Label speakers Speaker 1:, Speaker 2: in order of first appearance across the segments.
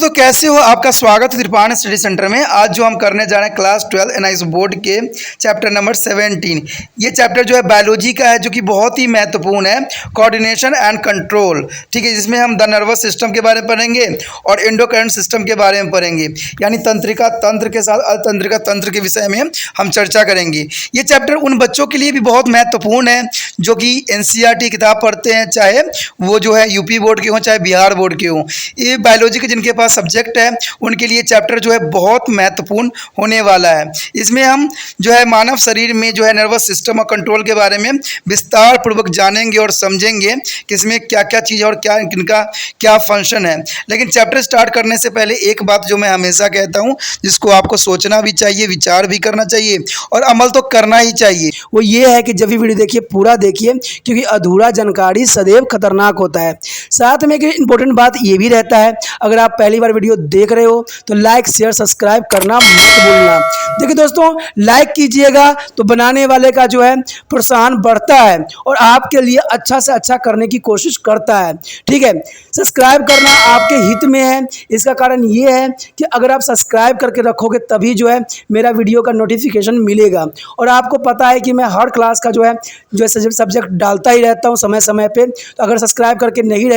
Speaker 1: दोस्तों कैसे हो। आपका स्वागत है त्रिपाण स्टडी सेंटर में। आज जो हम करने जा रहे हैं क्लास 12 एनआईएस बोर्ड के चैप्टर नंबर 17। ये चैप्टर जो है बायोलॉजी का है, जो कि बहुत ही महत्वपूर्ण है, कोऑर्डिनेशन एंड कंट्रोल। ठीक है, जिसमें हम द नर्वस सिस्टम के बारे में पढ़ेंगे और एंडोक्राइन सिस्टम के बारे में पढ़ेंगे, यानी तंत्रिका तंत्र के साथ अतंत्रिका तंत्र के विषय में हम चर्चा करेंगे। ये चैप्टर उन बच्चों के लिए भी बहुत महत्वपूर्ण है जो कि एनसीईआरटी किताब पढ़ते हैं, चाहे वो जो है यूपी बोर्ड के हों चाहे बिहार बोर्ड के हों। ये बायोलॉजी के जिनके पास सब्जेक्ट है उनके लिए चैप्टर जो है बहुत महत्वपूर्ण होने वाला है। इसमें हम जो है मानव शरीर में जो है नर्वस सिस्टम और कंट्रोल के बारे में विस्तार पूर्वक जानेंगे और समझेंगे कि इसमें क्या क्या चीज़ और क्या इनका क्या फंक्शन है। लेकिन चैप्टर स्टार्ट करने से पहले एक बात जो मैं हमेशा कहता हूँ, जिसको आपको सोचना भी चाहिए, विचार भी करना चाहिए और अमल तो करना ही चाहिए,
Speaker 2: वो ये है कि जब भी वीडियो देखिए पूरा देखिए, क्योंकि अधूरा जानकारी सदैव खतरनाक होता है। साथ में एक इम्पोर्टेंट बात ये भी रहता है, अगर आप पहली बार वीडियो देख रहे हो तो लाइक शेयर सब्सक्राइब करना मत भूलना। देखिए दोस्तों, लाइक कीजिएगा तो बनाने वाले का जो है प्रोत्साहन बढ़ता है और आपके लिए अच्छा से अच्छा करने की कोशिश करता है। ठीक है, सब्सक्राइब करना आपके हित में है। इसका कारण ये है कि अगर आप सब्सक्राइब करके रखोगे तभी जो है मेरा वीडियो का नोटिफिकेशन मिलेगा। और आपको पता है कि मैं हर क्लास का जो है सब्जेक्ट डालता ही रहता हूँ समय समय पे। तो अगर सब्सक्राइब करके नहीं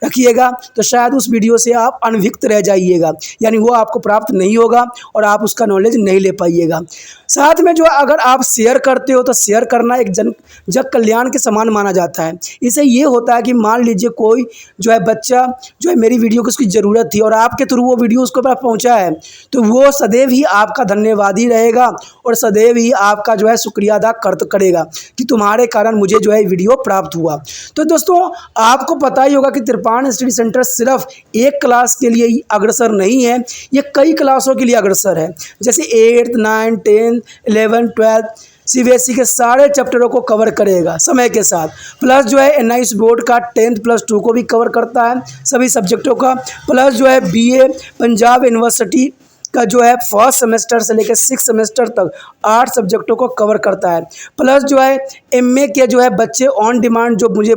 Speaker 2: रखिएगा तो शायद उस वीडियो से आप अनभिज्ञ रह जाइएगा, यानी वो आपको प्राप्त नहीं होगा और आप उसका नॉलेज नहीं ले पाइएगा। साथ में जो अगर आप शेयर करते हो तो शेयर करना एक जग कल्याण के समान माना जाता है। इससे ये होता है कि मान लीजिए कोई जो है बच्चा जो है मेरी वीडियो को उसकी ज़रूरत थी और आपके थ्रू वो वीडियो उसको पास पहुंचा है, तो वो सदैव ही आपका धन्यवादी रहेगा और सदैव ही आपका जो है शुक्रिया अदा करेगा कि तुम्हारे कारण मुझे जो है वीडियो प्राप्त हुआ। तो दोस्तों, आपको पता ही होगा कि त्रिपाण स्टडी सेंटर सिर्फ एक क्लास के लिए ही अग्रसर नहीं है, ये कई क्लासों के लिए अग्रसर है। जैसे 8th 9th 10th 11th 12th CBSE के सारे चैप्टरों को कवर करेगा समय के साथ। प्लस जो है एनआईएस बोर्ड का 10th+2 को भी कवर करता है, सभी सब्जेक्टों का। प्लस जो है बीए पंजाब यूनिवर्सिटी का जो है फर्स्ट सेमेस्टर से लेकर 6th सेमेस्टर तक 8 सब्जेक्टों को कवर करता है। प्लस जो है एमए के जो है बच्चे ऑन डिमांड जो मुझे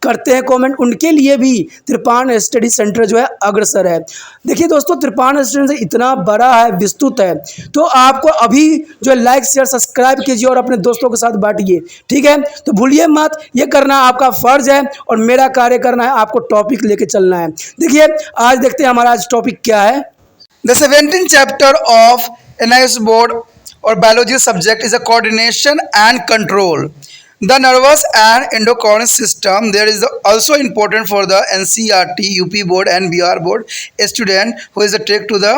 Speaker 2: करते हैं कमेंट, उनके लिए भी त्रिपाण स्टडी सेंटर जो है अग्रसर है। देखिए दोस्तों, त्रिपाण स्टडी सेंटर इतना बड़ा है, विस्तृत है, तो आपको अभी जो है लाइक शेयर सब्सक्राइब कीजिए और अपने दोस्तों के साथ बांटिए। ठीक है, तो भूलिए मत, ये करना आपका फर्ज है और मेरा कार्य करना है, आपको टॉपिक लेके चलना है। देखिए आज देखते हैं हमारा आज टॉपिक क्या है।
Speaker 1: The 17th chapter of NIS board or biology subject is a coordination and control. The nervous and endocrine system there is also important for the NCERT, UP board and BR board student who is a take to the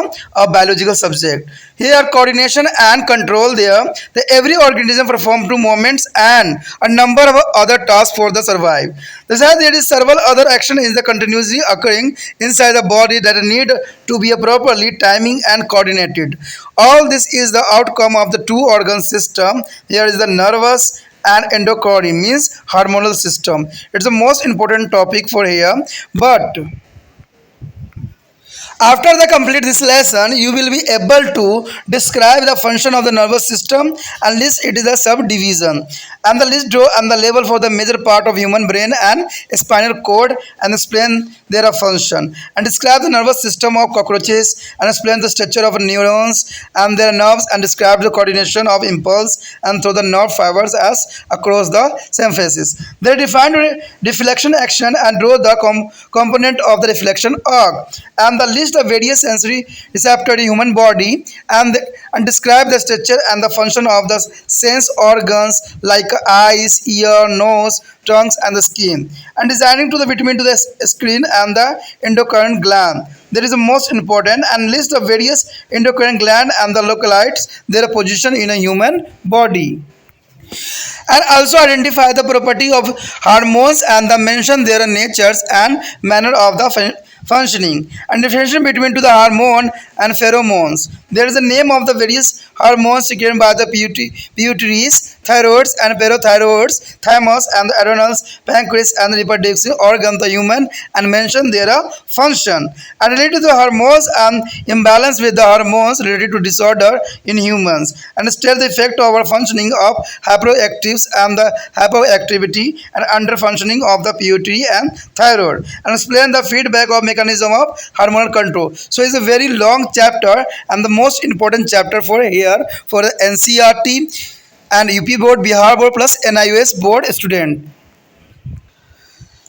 Speaker 1: biological subject. Here coordination and control there. Every organism perform two movements and a number of other tasks for the survive. Besides, there is several other action is the continuously occurring inside the body that need to be properly timing and coordinated. All this is the outcome of the two organ system. Here is the nervous and endocrine means hormonal system. It's the most important topic for here, but after the complete this lesson, you will be able to describe the function of the nervous system and list it is a subdivision and the list draw and the label for the major part of human brain and spinal cord and explain their function and describe the nervous system of cockroaches and explain the structure of neurons and their nerves and describe the coordination of impulse and through the nerve fibers as across the symphysis. They define reflection action and draw the component of the reflection arc and the list of various sensory receptors in human body and describe the structure and the function of the sense organs like eyes, ear, nose, tongues and the skin and designing to the between to the screen and the endocrine gland. There is a most important and list of various endocrine gland and the localites their position in a human body. And also identify the property of hormones and the mention their natures and manner of the functioning and differentiation between to the hormone and pheromones. There is a name of the various hormones secreted by the pituitaries, thyroids and parathyroids, thymus and the adrenals, pancreas and the reproductive organ, the human, and mention their function. And related to the hormones and imbalance with the hormones related to disorder in humans, and state the effect of our functioning of hyperactives and the hypoactivity and under functioning of the pituitary and thyroid, and explain the feedback of mechanism of hormonal control. So it's a very long chapter and the most important chapter for here for the NCRT and UP board, Bihar board plus NIOS board student.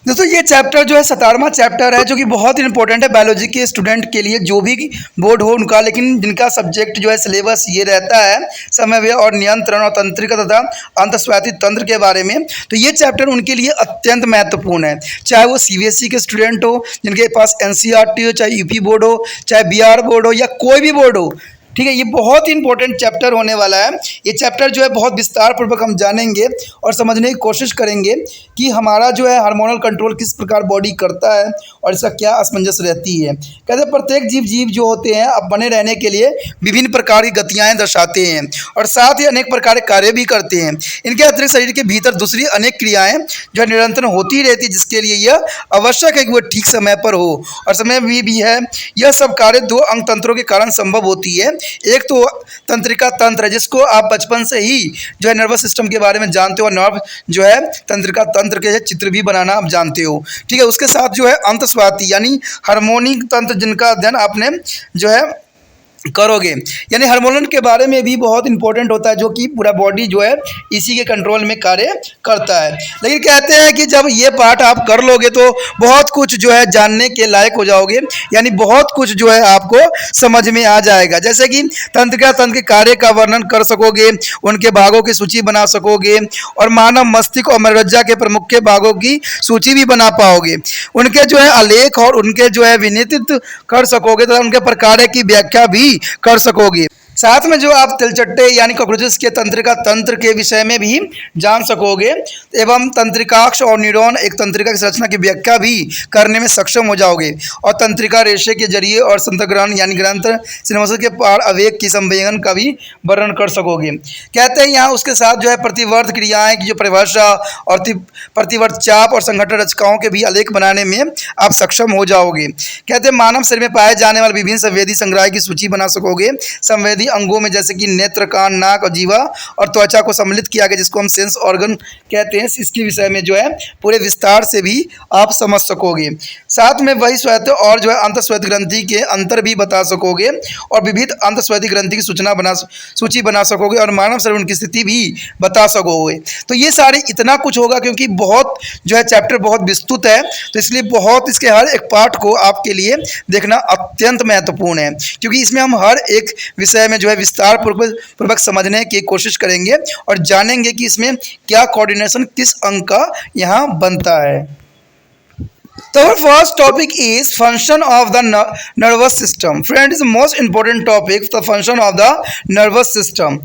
Speaker 1: दोस्तों ये chapter जो है 17वां chapter है जो कि बहुत important है biology के स्टूडेंट के लिए, जो भी बोर्ड हो उनका, लेकिन जिनका सब्जेक्ट जो है सिलेबस ये रहता है समन्वय और नियंत्रण और तंत्रिका तथा अंतस्वाती तंत्र के बारे में, तो ये चैप्टर उनके लिए अत्यंत महत्वपूर्ण है। चाहे वो CBSE के स्टूडेंट हो, जिनके पास NCERT हो, चाहे UP बोर्ड हो, चाहे बिहार बोर्ड हो या कोई भी बोर्ड हो, ठीक है, ये बहुत ही इंपॉर्टेंट चैप्टर होने वाला है। ये चैप्टर जो है बहुत विस्तार पूर्वक हम जानेंगे और समझने की कोशिश करेंगे कि हमारा जो है हार्मोनल कंट्रोल किस प्रकार बॉडी करता है और इसका क्या असमंजस रहती है। कहते हैं प्रत्येक जीव जो होते हैं अब बने रहने के लिए विभिन्न प्रकार की गतियाँ दर्शाते हैं और साथ ही अनेक प्रकार के कार्य भी करते हैं। इनके अतिरिक्त शरीर के भीतर दूसरी अनेक क्रियाएँ जो है निरंतर होती रहती है, जिसके लिए यह आवश्यक है कि वह ठीक समय पर हो और समय भी है। यह सब कार्य दो अंग तंत्रों के कारण संभव होती है। एक तो तंत्रिका तंत्र है, जिसको आप बचपन से ही जो है नर्वस सिस्टम के बारे में जानते हो, नर्व जो है तंत्रिका तंत्र के चित्र भी बनाना आप जानते हो, ठीक है। उसके साथ जो है अंतस्वाती यानी हार्मोनिक तंत्र, जिनका अध्ययन आपने जो है करोगे, यानी हार्मोन के बारे में भी बहुत इंपॉर्टेंट होता है, जो कि पूरा बॉडी जो है इसी के कंट्रोल में कार्य करता है। लेकिन कहते हैं कि जब ये पाठ आप कर लोगे तो बहुत कुछ जो है जानने के लायक हो जाओगे, यानी बहुत कुछ जो है आपको समझ में आ जाएगा। जैसे कि तंत्रिका तंत्र के कार्य का वर्णन कर सकोगे, उनके भागों की सूची बना सकोगे और मानव मस्तिष्क और मज्जा के प्रमुख के भागों की सूची भी बना पाओगे। उनके जो है आलेख और उनके जो है विनिर्दित कर सकोगे तथा उनके प्रकार की व्याख्या भी कर सकोगे। साथ में जो आप तिलचट्टे यानी कॉकरोचेस के तंत्रिका तंत्र के विषय में भी जान सकोगे एवं तंत्रिकाक्ष और न्यूरॉन एक तंत्रिका की संरचना की व्याख्या भी करने में सक्षम हो जाओगे और तंत्रिका रेशे के जरिए और संतग्रहण यानी ग्रंथ सिनेमस के पार आवेग की संवेदन का भी वर्णन कर सकोगे। कहते हैं यहाँ उसके साथ जो है प्रतिवर्त क्रियाएं की जो परिभाषा और प्रतिवर्त चाप और संगठन रचकाओं के भी आलेख बनाने में आप सक्षम हो जाओगे। कहते हैं मानव शरीर में पाए जाने वाले विभिन्न संवेदी संग्रह की सूची बना सकोगे। संवेदी अंगों में जैसे कि नेत्र, कान, नाक और जीवा और त्वचा को सम्मिलित किया गया, जिसको हम सेंस ऑर्गन कहते हैं, इसके विषय में जो है पूरे विस्तार से भी आप समझ सकोगे। साथ में वही श्वेत और जो है अंतस्वेद ग्रंथि के अंतर भी बता सकोगे और विविध अंतस्वेदी ग्रंथि की सूची बना सकोगे और मानव शरीर उनकी स्थिति भी बता सकोगे। तो ये सारे इतना कुछ होगा क्योंकि बहुत जो है चैप्टर बहुत विस्तृत है, तो इसलिए बहुत इसके हर एक पार्ट को आपके लिए देखना अत्यंत महत्वपूर्ण है, क्योंकि इसमें हम हर एक विषय में जो है विस्तार पूर्वक समझने की कोशिश करेंगे और जानेंगे कि इसमें क्या कोऑर्डिनेशन किस अंग का यहाँ बनता है। So our first topic is function of the nervous system. Friend, is the most important topic, the function of the nervous system.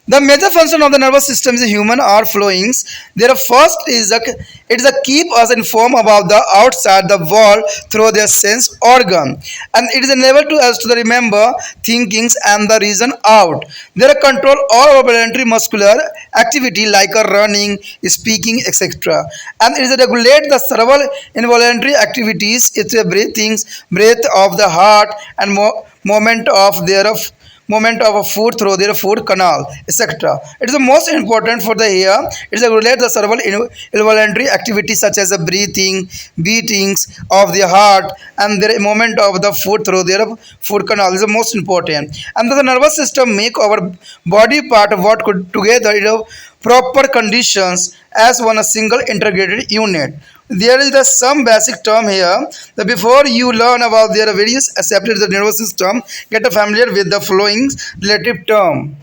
Speaker 1: The major function of the nervous system is human are flowings. Their first is it is a keep us informed about the outside the world through their sense organ, and it is enable to us to remember thinkings and the reason out. They control all our voluntary muscular activity like running, speaking, etc. And it is regulate the several involuntary activities. It's a breath of the heart and movement of a food through their food canal, etc. It is the most important for the ear. It is regulate the several involuntary activities such as the breathing, beatings of the heart, and their movement of the food through their food canal is the most important. And the nervous system make our body part work together in proper conditions as one a single integrated unit. There is some basic term here. That before you learn about their various accepted the nervous system, get familiar with the following relative term.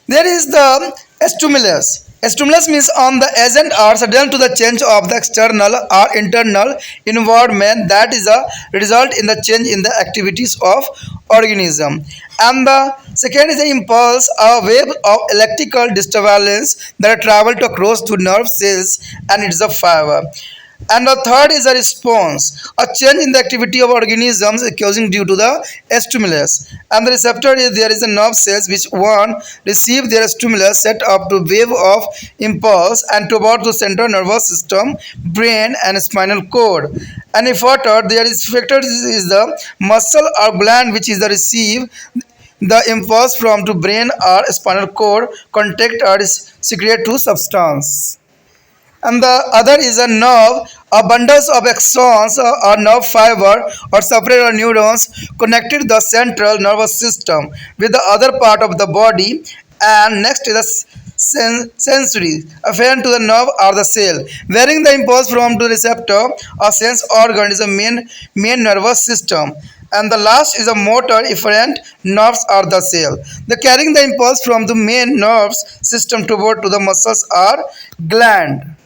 Speaker 1: There is the stimulus. Stimulus means on the agent are sudden to the change of the external or internal environment that is a result in the change in the activities of organism. And the second is the impulse, a wave of electrical disturbance that travel to across to nerve cells, and it is a fiber. And the third is a response, a change in the activity of organisms causing due to the stimulus. And the receptor is there is a nerve cells which one receive their stimulus set up to wave of impulse and toward the central nervous system, brain and spinal cord. And effector there is effector is the muscle or gland which is the receive the impulse from to brain or spinal cord contact or secrete to substance. And the other is a nerve, a bundles of axons or nerve fiber or separate neurons connected the central nervous system with the other part of the body. And next is the sensory afferent to the nerve or the cell, varying the impulse from to receptor or sense organ is the main nervous system. And the last is a motor efferent nerves or the cell, the carrying the impulse from the main nerves system toward to the muscles or gland.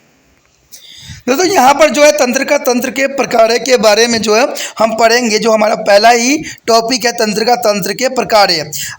Speaker 1: दोस्तों यहाँ पर जो है तंत्रिका तंत्र के प्रकार के बारे में जो है हम पढ़ेंगे। जो हमारा पहला ही टॉपिक है तंत्रिका तंत्र के प्रकार।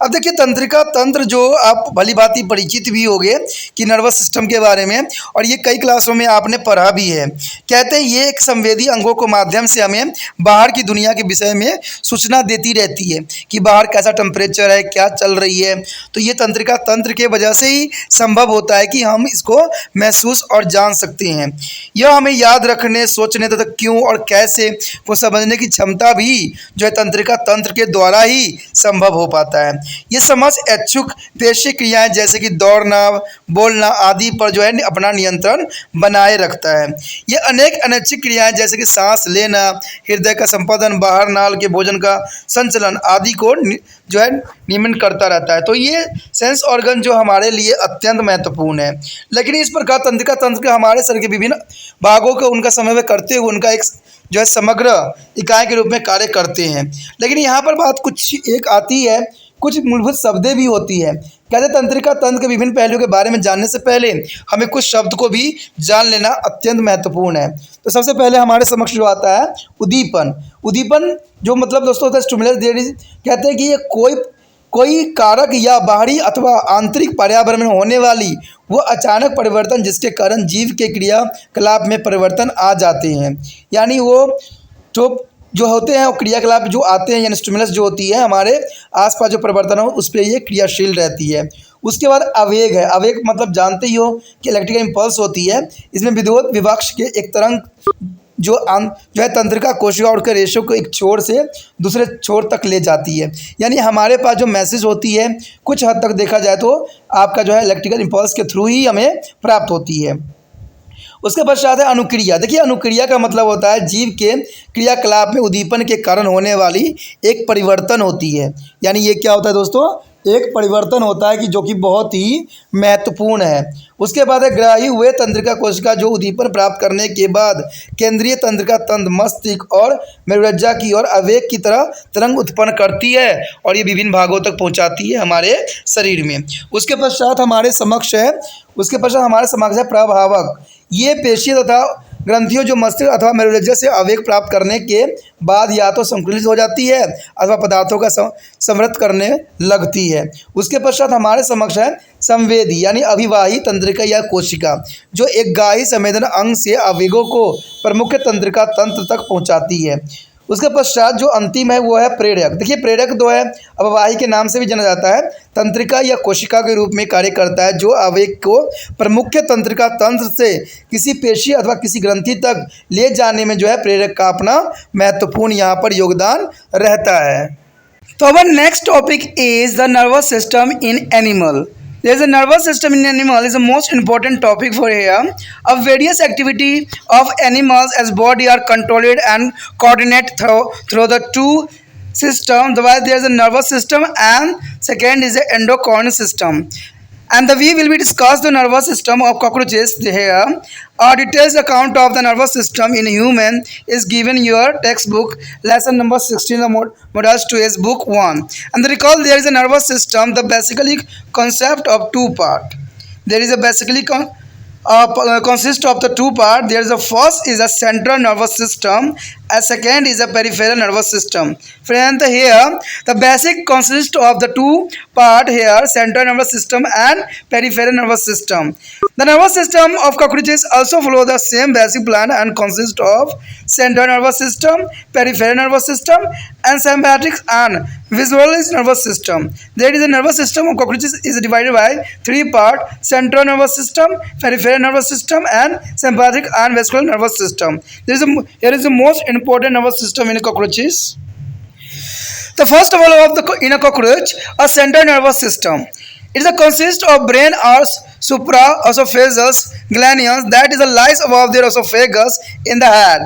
Speaker 1: अब देखिए तंत्रिका तंत्र जो आप भली भांति परिचित भी होंगे कि नर्वस सिस्टम के बारे में, और ये कई क्लासों में आपने पढ़ा भी है। कहते हैं ये एक संवेदी अंगों के माध्यम से हमें बाहर की दुनिया के विषय में सूचना देती रहती है कि बाहर कैसा टेम्परेचर है, क्या चल रही है। तो ये तंत्रिका तंत्र के वजह से ही संभव होता है कि हम इसको महसूस और जान सकते हैं। यह हमें याद रखने, सोचने तथा क्यों और कैसे को समझने की क्षमता भी जो है तंत्रिका तंत्र के द्वारा ही संभव हो पाता है। ये समझ इच्छुक पेशी क्रियाएं जैसे कि दौड़ना, बोलना आदि पर जो है अपना नियंत्रण बनाए रखता है। ये अनेक अनैच्छिक क्रियाएं जैसे कि सांस लेना, हृदय का संपादन, बाहर नाल के भोजन का संचलन आदि को जो है नियमन करता रहता है। तो ये सेंस ऑर्गन जो हमारे लिए अत्यंत महत्वपूर्ण है। लेकिन इस प्रकार तंत्रिका तंत्र के हमारे शरीर के विभिन्न भागों को उनका समन्वय करते हुए उनका एक जो है समग्र इकाई के रूप में कार्य करते हैं। लेकिन यहाँ पर बात कुछ एक आती है, कुछ मूलभूत शब्दें भी होती है। कहते तंत्रिका तंत्र के विभिन्न पहलुओं के बारे में जानने से पहले हमें कुछ शब्द को भी जान लेना अत्यंत महत्वपूर्ण है। तो सबसे पहले हमारे समक्ष जो आता है उद्दीपन। उद्दीपन जो मतलब दोस्तों होता है स्टिमुलस। कहते हैं कि ये कोई कारक या बाहरी अथवा आंतरिक पर्यावरण में होने वाली वो अचानक परिवर्तन जिसके कारण जीव के क्रियाकलाप में परिवर्तन आ जाते हैं। यानी वो जो होते हैं वो क्रियाकलाप जो आते हैं, यानी स्टिमुलस जो होती है हमारे आसपास जो परिवर्तन हो उस पर ये क्रियाशील रहती है। उसके बाद आवेग है। आवेग मतलब जानते ही हो कि इलेक्ट्रिकल इम्पल्स होती है। इसमें विद्युत विभक्ष के एक तरंग जो है तंत्रिका कोशिका उड़कर रेशों को एक छोर से दूसरे छोर तक ले जाती है। यानी हमारे पास जो मैसेज होती है कुछ हद तक देखा जाए तो आपका जो है इलेक्ट्रिकल इम्पल्स के थ्रू ही हमें प्राप्त होती है। उसके पश्चात है अनुक्रिया। देखिए अनुक्रिया का मतलब होता है जीव के क्रियाकलाप में उद्दीपन के कारण होने वाली एक परिवर्तन होती है। यानी ये क्या होता है दोस्तों, एक परिवर्तन होता है कि जो कि बहुत ही महत्वपूर्ण है। उसके बाद है ग्राही हुए तंत्रिका कोशिका जो उद्दीपन प्राप्त करने के बाद केंद्रीय तंत्रिका तंत्र मस्तिष्क और मेरुरज्जा की ओर आवेग की तरह तरंग उत्पन्न करती है और ये विभिन्न भागों तक पहुंचाती है हमारे शरीर में। उसके पश्चात हमारे समक्ष है प्रभावक। ये पेशी तथा ग्रंथियों जो मस्तिष्क अथवा मेरुरज्जा से आवेग प्राप्त करने के बाद या तो संकुलित हो जाती है अथवा पदार्थों का समृद्ध करने लगती है। उसके पश्चात हमारे समक्ष है संवेदी यानी अभिवाही तंत्रिका या कोशिका जो एक गाही संवेदन अंग से आवेगों को प्रमुख तंत्रिका तंत्र तक पहुंचाती है। उसके पश्चात जो अंतिम है वो है प्रेरक। देखिए प्रेरक जो है अभिवाही के नाम से भी जाना जाता है, तंत्रिका या कोशिका के रूप में कार्य करता है जो आवेग को प्रमुख तंत्रिका तंत्र से किसी पेशी अथवा किसी ग्रंथि तक ले जाने में जो है प्रेरक का अपना महत्वपूर्ण यहाँ पर योगदान रहता है। तो अब next topic is the nervous system in animal. There is a nervous system in animal is the most important topic for here. Of various activity of animals as body are controlled and coordinated through the two systems. There is a nervous system and second is the endocrine system. And we will be discuss the nervous system of cockroaches here. A detailed account of the nervous system in human is given in your textbook lesson number 16 of models 2s book 1. And recall there is a nervous system, the basically concept of two part. There is a basically consist of the two part. There is a first is a central nervous system and second is the peripheral nervous system. Friend, here the basic consists of the two part here, central nervous system and peripheral nervous system. The nervous system of cockroaches also follow the same basic plan and consist of central nervous system, peripheral nervous system, and sympathetic and visual nervous system. There is a nervous system of cockroaches is divided by three parts: central nervous system, peripheral nervous system, and sympathetic and visual nervous system. Here is the most important nervous system in cockroaches. The first of all in a cockroach, a central nervous system. It consists of brain or supraesophageal glands that is lies above the esophagus in the head.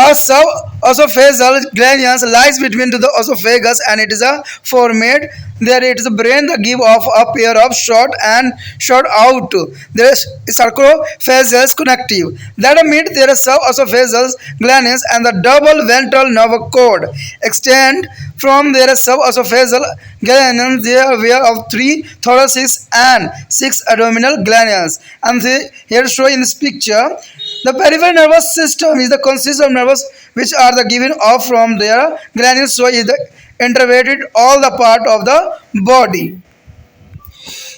Speaker 1: A sub-esophageal glands lies between the esophagus and it is formed. There it is the brain that give off a pair of short and short out. There is sarcophageal connective that meet their sub-esophageal glands and the double ventral nerve cord extend from their sub-esophageal glands. There were of 3 thoracic and 6 abdominal glands. And here show in this picture. The peripheral nervous system is the consists of nerves which are the given off from their glands, so is the innervated all the part of the body.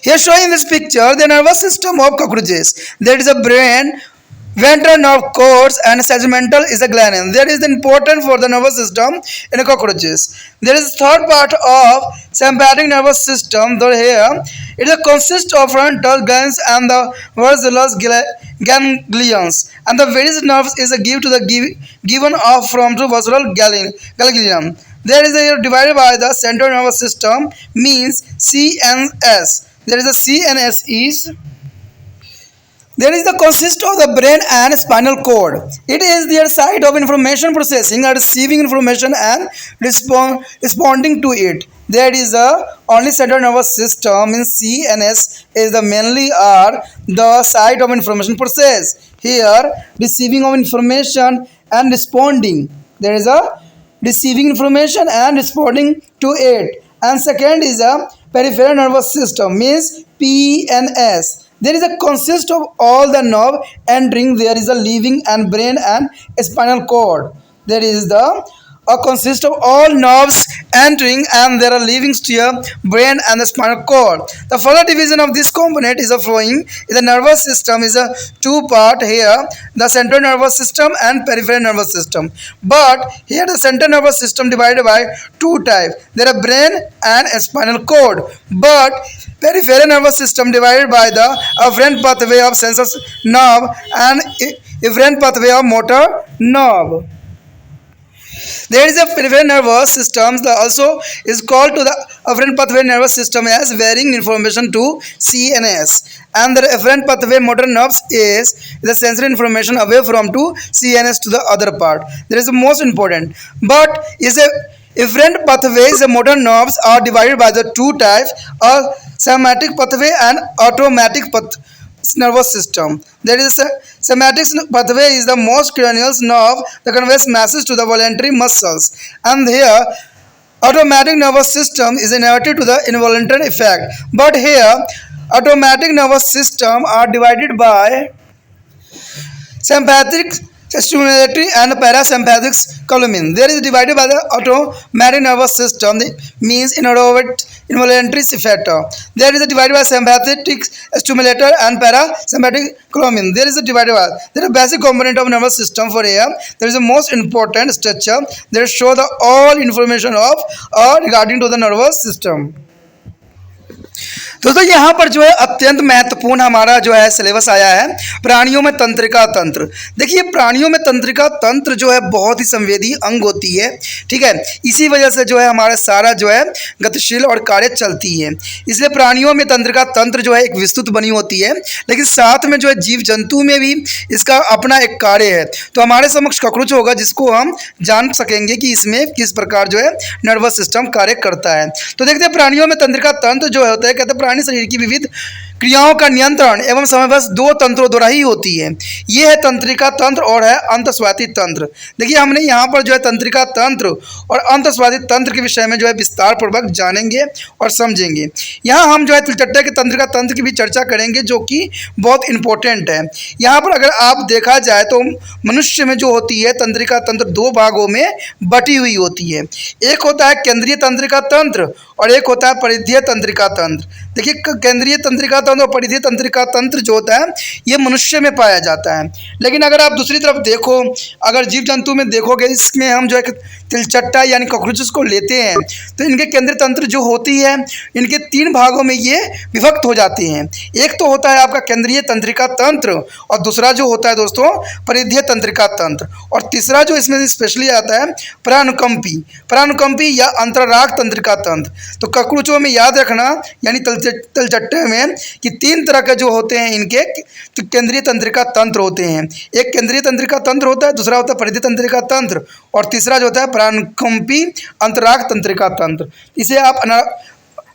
Speaker 1: Here showing in this picture the nervous system of cockroaches. There is a brain, ventral nerve cords, and segmental is a gland. There is important for the nervous system in cockroaches. There is third part of sympathetic nervous system. Though here it consists of frontal glands and the visual ganglions, and the various nerves is given off from the visual ganglion. There is a divided by the central nervous system means CNS. There is a CNS is. There is the consist of the brain and spinal cord. It is their site of information processing and receiving information and responding to it. There is a only central nervous system in CNS is the mainly are the site of information process. Here receiving of information and responding. There is a receiving information and responding to it. And second is a peripheral nervous system means PNS. There is a consist of all the nerve entering. There is a leaving and brain and spinal cord. There is the consist of all nerves entering and there are leaving to your brain and the spinal cord. The further division of this component is a flowing. The nervous system is a two part here, the central nervous system and peripheral nervous system. But here the central nervous system divided by two types. There are brain and spinal cord. But peripheral nervous system divided by the afferent pathway of sensory nerve and efferent pathway of motor nerve. There is a peripheral nervous system that also is called to the afferent pathway nervous system as varying information to CNS, and the efferent pathway motor nerves is the sensory information away from to CNS to the other part. There is the most important, but is a efferent pathways. The motor nerves are divided by the two types: a somatic pathway and automatic nervous system. There is a somatic pathway is the most cranial nerve that conveys message to the voluntary muscles, and here automatic nervous system is inverted to the involuntary effect. But here automatic nervous system are divided by sympathetic stimulatory and parasympathetic column. There is divided by the automatic nervous system means involuntary effect. There is a divided by sympathetic stimulator and parasympathetic column. There is a divided by there is a basic component of nervous system for here. There is a most important structure. There show the all information of regarding to the nervous system. दोस्तों यहाँ पर जो है अत्यंत महत्वपूर्ण हमारा जो है सिलेबस आया है प्राणियों में तंत्रिका तंत्र। देखिए प्राणियों में तंत्रिका तंत्र जो है बहुत ही संवेदी अंग होती है, ठीक है। इसी वजह से जो है हमारा सारा जो है गतिशील और कार्य चलती है। इसलिए प्राणियों में तंत्रिका तंत्र जो है एक विस्तृत बनी होती है, लेकिन साथ में जो है जीव जंतु में भी इसका अपना एक कार्य है। तो हमारे समक्ष कॉकरोच होगा जिसको हम जान सकेंगे कि इसमें किस प्रकार जो है नर्वस सिस्टम कार्य करता है। तो देखते हैं प्राणियों में तंत्रिका तंत्र जो होता है, कहते हैं प्राणी शरीर की विविध क्रियाओं का नियंत्रण एवं समन्वय दो तंत्रों द्वारा ही होती है। ये है तंत्रिका तंत्र और है अंतस्वाती तंत्र। देखिए हमने यहाँ पर जो है तंत्रिका तंत्र और अंतस्वाती तंत्र के विषय में जो है विस्तार पूर्वक जानेंगे और समझेंगे। यहाँ हम जो है तिलचट्टे के तंत्रिका तंत्र की भी चर्चा करेंगे जो कि बहुत इंपॉर्टेंट है। यहाँ पर अगर आप देखा जाए तो मनुष्य में जो होती है तंत्रिका तंत्र दो भागों में बटी हुई होती है। एक होता है केंद्रीय तंत्रिका तंत्र और एक होता है परिधीय तंत्रिका तंत्र। देखिए केंद्रीय तंत्रिका तंत्र और परिधीय तंत्रिका तंत्र जो होता है ये मनुष्य में पाया जाता है। लेकिन अगर आप दूसरी तरफ देखो, अगर जीव जंतु में देखोगे, इसमें हम जो है तिलचट्टा यानी कॉकरोचेस को लेते हैं तो इनके केंद्रीय तंत्र जो होती है इनके तीन भागों में ये विभक्त हो जाते हैं। एक तो होता है आपका केंद्रीय तंत्रिका तंत्र और दूसरा जो होता है दोस्तों परिधीय तंत्रिका तंत्र और तीसरा जो इसमें स्पेशली आता है परानुकंपी या अंतराराग तंत्रिका तंत्र। तो कॉकरोचों में याद रखना यानी तिलचट्टे में कि तीन तरह के जो होते हैं इनके केंद्रीय तंत्रिका तंत्र होते हैं। एक केंद्रीय तंत्रिका तंत्र होता है, दूसरा होता है परिधीय तंत्रिका तंत्र और तीसरा जो होता है परानुकंपी अंतराराग तंत्रिका तंत्र। इसे आप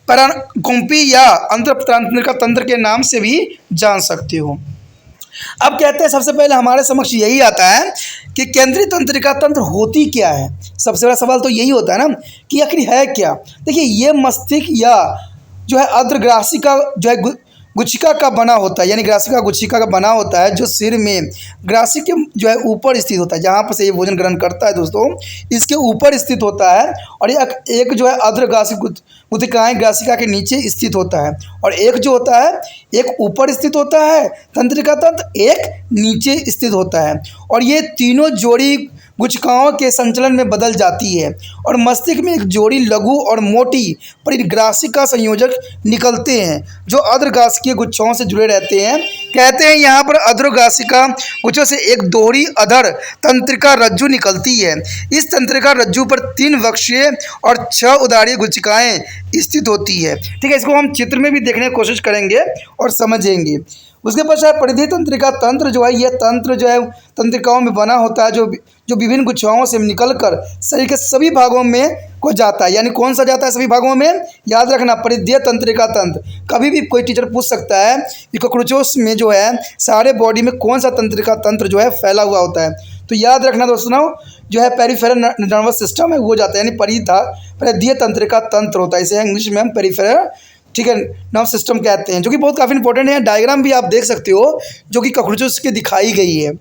Speaker 1: परानुकंपी या अंतरतंत्रिका तंत्र के नाम से भी जान सकते हो। अब कहते हैं सबसे पहले हमारे समक्ष यही आता है कि केंद्रीय तंत्रिका तंत्र होती क्या है। सबसे बड़ा सवाल तो यही होता है ना कि आखिर है क्या। देखिए ये मस्तिष्क या जो है अर्धग्रासिका जो है गुच्छिका का बना होता है, यानी ग्रासिका गुच्छिका का बना होता है जो सिर में ग्रासिक के जो है ऊपर स्थित होता है, जहाँ पर से ये भोजन ग्रहण करता है दोस्तों इसके ऊपर स्थित होता है। और एक जो है अर्धग्रासिक गुच्छिकाएँ ग्रासिका के नीचे स्थित होता है और एक जो होता है एक ऊपर स्थित होता है तंत्रिका तंत्र, एक नीचे स्थित होता है और ये तीनों जोड़ी गुच्छिकाओं के संचलन में बदल जाती है और मस्तिष्क में एक जोड़ी लघु और मोटी परिग्रासिका संयोजक निकलते हैं जो अर्धग्रासिकीय गुच्छों से जुड़े रहते हैं। कहते हैं यहाँ पर अर्धग्रासिका गुच्छों से एक दोहरी अधर तंत्रिका रज्जु निकलती है। इस तंत्रिका रज्जु पर 3 वक्षीय और 6 उदारीय गुच्छिकाएँ स्थित होती है। ठीक है, इसको हम चित्र में भी देखने की कोशिश करेंगे और समझेंगे। उसके पश्चात परिधीय तंत्रिका तंत्र जो है यह तंत्र जो है तंत्रिकाओं में बना होता है जो विभिन्न गुच्छाओं से निकलकर शरीर के सभी भागों में को जाता है। यानी कौन सा जाता है सभी भागों में, याद रखना परिधीय तंत्रिका तंत्र। कभी भी कोई टीचर पूछ सकता है कि कॉकरोचोस में जो है सारे बॉडी में कौन सा तंत्रिका तंत्र जो है फैला हुआ होता है, तो याद रखना दोस्तों जो है पेरिफेरल नर्वस सिस्टम है वो जाता है, यानी परिधीय तंत्रिका तंत्र होता है। इसे इंग्लिश में हम पेरिफेरल ठीक है नर्व सिस्टम कहते हैं, जो कि बहुत काफ़ी इंपॉर्टेंट है। डायग्राम भी आप देख सकते हो जो कि कॉकरोचेस की दिखाई गई है।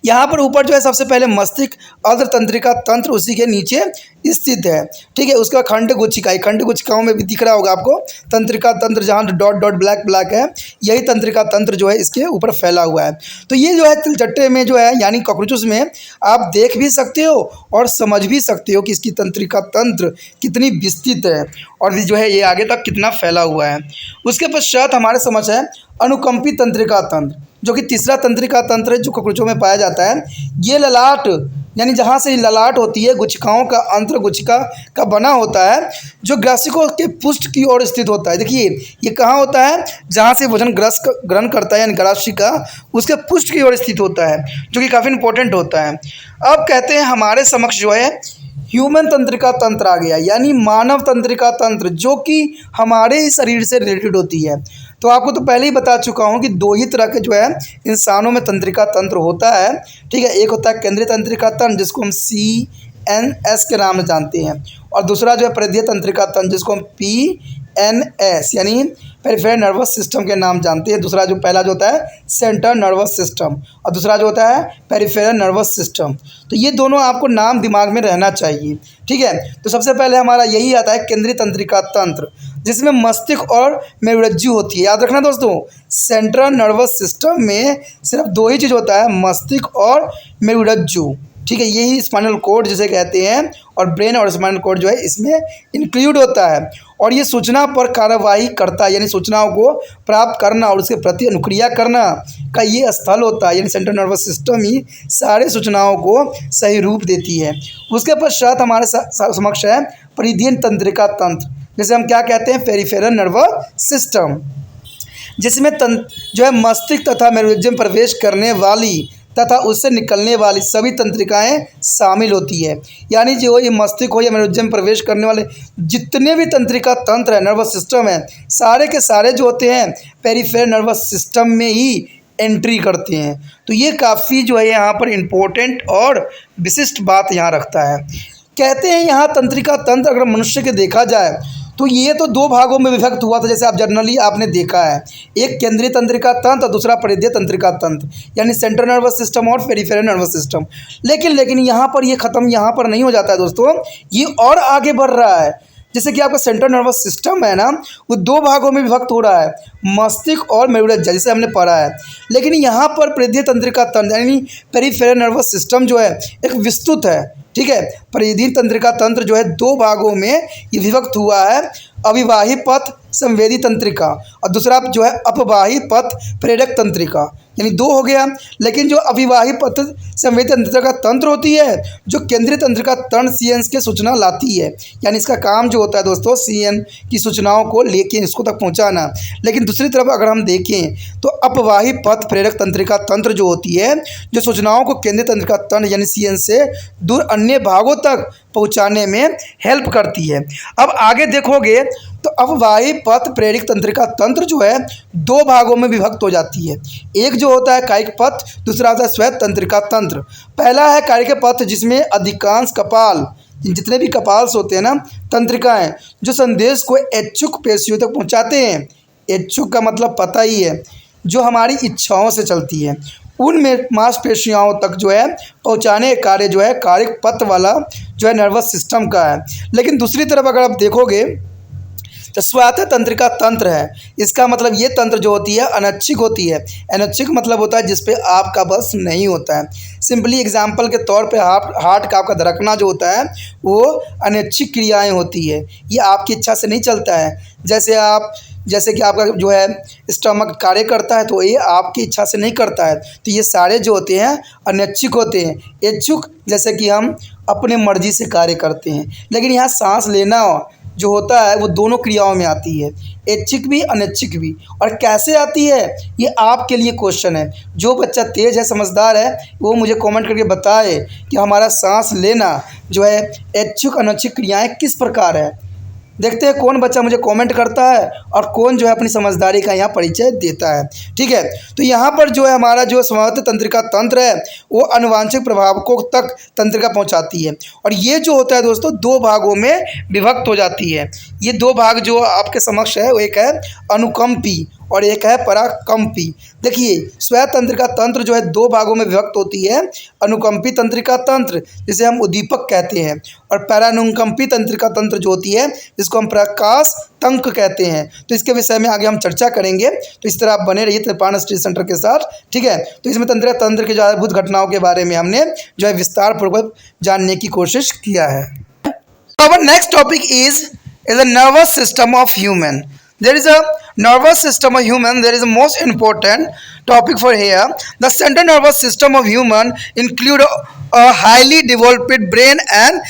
Speaker 1: यहाँ पर ऊपर जो है सबसे पहले मस्तिष्क अर्धतंत्रिका तंत्र उसी के नीचे स्थित है। ठीक है, उसका खंड गुच्छिकाओं में भी दिख रहा होगा आपको तंत्रिका तंत्र, जहाँ डॉट डॉट ब्लैक है यही तंत्रिका तंत्र जो है इसके ऊपर फैला हुआ है। तो ये जो है तिलचट्टे में जो है यानी कॉकरोचेस में आप देख भी सकते हो और समझ भी सकते हो कि इसकी तंत्रिका तंत्र कितनी विस्तृत है और जो है ये आगे तक कितना फैला हुआ है। उसके पश्चात हमारे समझ है अनुकंपी तंत्रिका तंत्र, जो कि तीसरा तंत्रिका तंत्र है जो कॉकरोचों में पाया जाता है। ये ललाट यानी जहाँ से ललाट होती है गुच्छिकाओं का अंतर गुच्छिका का बना होता है जो ग्रासिकों के पुष्ट की ओर स्थित होता है। देखिए ये कहाँ होता है, जहाँ से भोजन ग्रहण करता है यानी ग्रासिका उसके पुष्ट की ओर स्थित होता है, जो कि काफ़ी इंपॉर्टेंट होता है। अब कहते हैं हमारे समक्ष जो है ह्यूमन तंत्रिका तंत्र आ गया, यानी मानव तंत्रिका तंत्र, जो कि हमारे ही शरीर से रिलेटेड होती है। तो आपको तो पहले ही बता चुका हूँ कि दो ही तरह के जो है इंसानों में तंत्रिका तंत्र होता है। ठीक है, एक होता है केंद्रीय तंत्रिका तंत्र जिसको हम CNS के नाम से जानते हैं और दूसरा जो है परिधीय तंत्रिका तंत्र जिसको हम PNS यानी पेरिफेरल नर्वस सिस्टम के नाम जानते हैं। दूसरा जो पहला जो होता है सेंट्रल नर्वस सिस्टम और दूसरा जो होता है पेरिफेरल नर्वस सिस्टम। तो ये दोनों आपको नाम दिमाग में रहना चाहिए। ठीक है, तो सबसे पहले हमारा यही आता है केंद्रीय तंत्रिका तंत्र, जिसमें मस्तिष्क और मेरुरज्जु होती है। याद रखना दोस्तों, सेंट्रल नर्वस सिस्टम में सिर्फ दो ही चीज़ होता है, मस्तिष्क और मेरुरज्जु। ठीक है, यही स्पाइनल कोड जिसे कहते हैं और ब्रेन और स्पाइनल कोड जो है इसमें इंक्लूड होता है और ये सूचना पर कार्यवाही करता है, यानी सूचनाओं को प्राप्त करना और उसके प्रति अनुक्रिया करना का ये स्थल होता है। यानी सेंट्रल नर्वस सिस्टम ही सारे सूचनाओं को सही रूप देती है। उसके पश्चात हमारे समक्ष है परिधीय तंत्रिका तंत्र, जैसे हम क्या कहते हैं पेरिफेरल नर्वस सिस्टम, जिसमें जो है मस्तिष्क तथा मेरुरज्जु में प्रवेश करने वाली तथा उससे निकलने वाली सभी तंत्रिकाएं शामिल होती है। यानी जो ये मस्तिष्क हो या मनोरंजन में प्रवेश करने वाले जितने भी तंत्रिका तंत्र है, नर्वस सिस्टम है, सारे के सारे जो होते हैं पेरिफेरल नर्वस सिस्टम में ही एंट्री करते हैं। तो ये काफ़ी जो है यहाँ पर इम्पोर्टेंट और विशिष्ट बात यहाँ रखता है। कहते हैं यहाँ तंत्रिका तंत्र अगर मनुष्य के देखा जाए तो ये तो दो भागों में विभक्त हुआ था, जैसे आप जनरली आपने देखा है, एक केंद्रीय तंत्रिका तंत्र और दूसरा परिधीय तंत्रिका तंत्र, यानी सेंट्रल नर्वस सिस्टम और पेरिफेरल नर्वस सिस्टम। लेकिन यहाँ पर ये ख़त्म यहाँ पर नहीं हो जाता है दोस्तों, ये और आगे बढ़ रहा है। जैसे कि आपका सेंट्रल नर्वस सिस्टम है ना, वो दो भागों में विभक्त हो रहा है, मस्तिष्क और मेरुरज्जा, जिसे हमने पढ़ा है। लेकिन यहाँ पर परिधीय तंत्रिका तंत्र यानी पेरिफेरल नर्वस सिस्टम जो है एक विस्तृत है, ठीक है। परिधीय तंत्रिका तंत्र जो है दो भागों में ये विभक्त हुआ है, अविवाही पथ संवेदी तंत्रिका और दूसरा जो है अपवाही पथ प्रेरक तंत्रिका, यानी दो हो गया। लेकिन जो अविवाही पथ संवेदी तंत्रिका तंत्र होती है, जो केंद्रीय तंत्रिका तंत्र सीएन के सूचना लाती है, यानी इसका काम जो होता है दोस्तों सीएन की सूचनाओं को लेके इसको तक पहुंचाना। लेकिन दूसरी तरफ अगर हम देखें तो अपवाही पथ प्रेरक तंत्रिका तंत्र जो होती है, जो सूचनाओं को केंद्रीय तंत्रिका तंत्र यानी सीएन से दूर अन्य भागों तक पहुंचाने में हेल्प करती है। अब आगे देखोगे तो अपवाही पथ प्रेरक तंत्रिका तंत्र जो है दो भागों में विभक्त हो जाती है। एक जो होता है कायिक पथ, दूसरा होता है श्वेत तंत्रिका तंत्र। पहला है कायिक पथ, जिसमें अधिकांश कपाल, जितने भी कपाल्स होते हैं ना, तंत्रिकाएं जो संदेश को इच्छुक पेशियों तक पहुंचाते हैं। इच्छुक का मतलब पता ही है, जो हमारी इच्छाओं से चलती है, उनमें मांसपेशियों तक जो है पहुंचाने का कार्य जो है कायिक पथ वाला जो है नर्वस सिस्टम का है। लेकिन दूसरी तरफ अगर आप देखोगे तो स्वायत्त तंत्रिका तंत्र है। इसका मतलब ये तंत्र जो होती है अनैच्छिक होती है। अनैच्छिक मतलब होता है जिस पे आपका बस नहीं होता है। सिंपली एग्जांपल के तौर पे हार्ट का आपका धड़कना जो होता है वो अनैच्छिक क्रियाएं होती है, ये आपकी इच्छा से नहीं चलता है। जैसे कि आपका जो है स्टमक कार्य करता है तो ये आपकी इच्छा से नहीं करता है। तो ये सारे जो होते हैं अनैच्छिक होते हैं। इच्छुक जैसे कि हम अपने मर्जी से कार्य करते हैं। लेकिन यहाँ सांस लेना जो होता है वो दोनों क्रियाओं में आती है, ऐच्छिक भी अनैच्छिक भी। और कैसे आती है ये आपके लिए क्वेश्चन है। जो बच्चा तेज़ है, समझदार है, वो मुझे कमेंट करके बताए कि हमारा सांस लेना जो है ऐच्छिक अनैच्छिक क्रियाएं किस प्रकार है। देखते हैं कौन बच्चा मुझे कमेंट करता है और कौन जो है अपनी समझदारी का यहाँ परिचय देता है। ठीक है, तो यहाँ पर जो है हमारा जो स्वायत्त तंत्रिका तंत्र है वो अनुवांशिक प्रभावकों तक तंत्रिका पहुँचाती है। और ये जो होता है दोस्तों दो भागों में विभक्त हो जाती है। ये दो भाग जो आपके समक्ष है वो एक है अनुकंपी और एक है पराकंपी। देखिए स्वायत्त तंत्रिका तंत्र जो है दो भागों में विभक्त होती है, अनुकंपी तंत्रिका तंत्र जिसे हम उद्दीपक कहते हैं, और पैरानुकंपी तंत्रिका तंत्र जो होती है जिसको हम प्रकाश तंक कहते हैं। तो इसके विषय में आगे हम चर्चा करेंगे, तो इस तरह आप बने रहिए त्रिपाण स्टडी सेंटर के साथ। ठीक है, तो इसमें तंत्रिका तंत्र के जो अद्भुत घटनाओं के बारे में हमने जो है विस्तार पूर्वक जानने की कोशिश किया है। Our next topic is the nervous system of human. There is a nervous system of human. There is a most important topic for here. The central nervous system of human include a highly developed brain and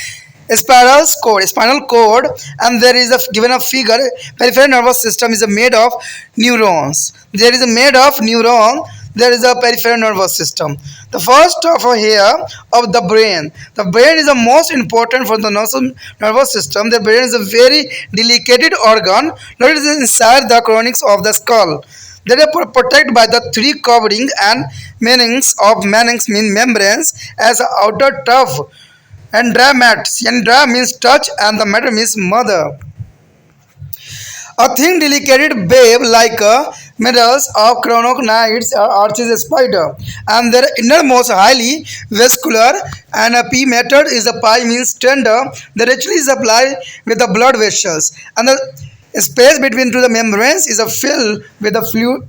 Speaker 1: spinal cord, and there is a given a figure. Peripheral nervous system is made of neurons. There is a made of neuron. There is a peripheral nervous system. The first of here of the brain. The brain is the most important for the nervous system. The brain is a very delicate organ located inside the cornix of the skull. They are protected by the three covering and meninges of meninges mean membranes as outer tough and dry mats. And dry means touch and the matter means mother. A thin delicate web like medals of cronocnids or arches spider, and their innermost highly vascular and a P method is a pi means tender. The actually supply with the blood vessels, and the space between the membranes is a filled with a fluid.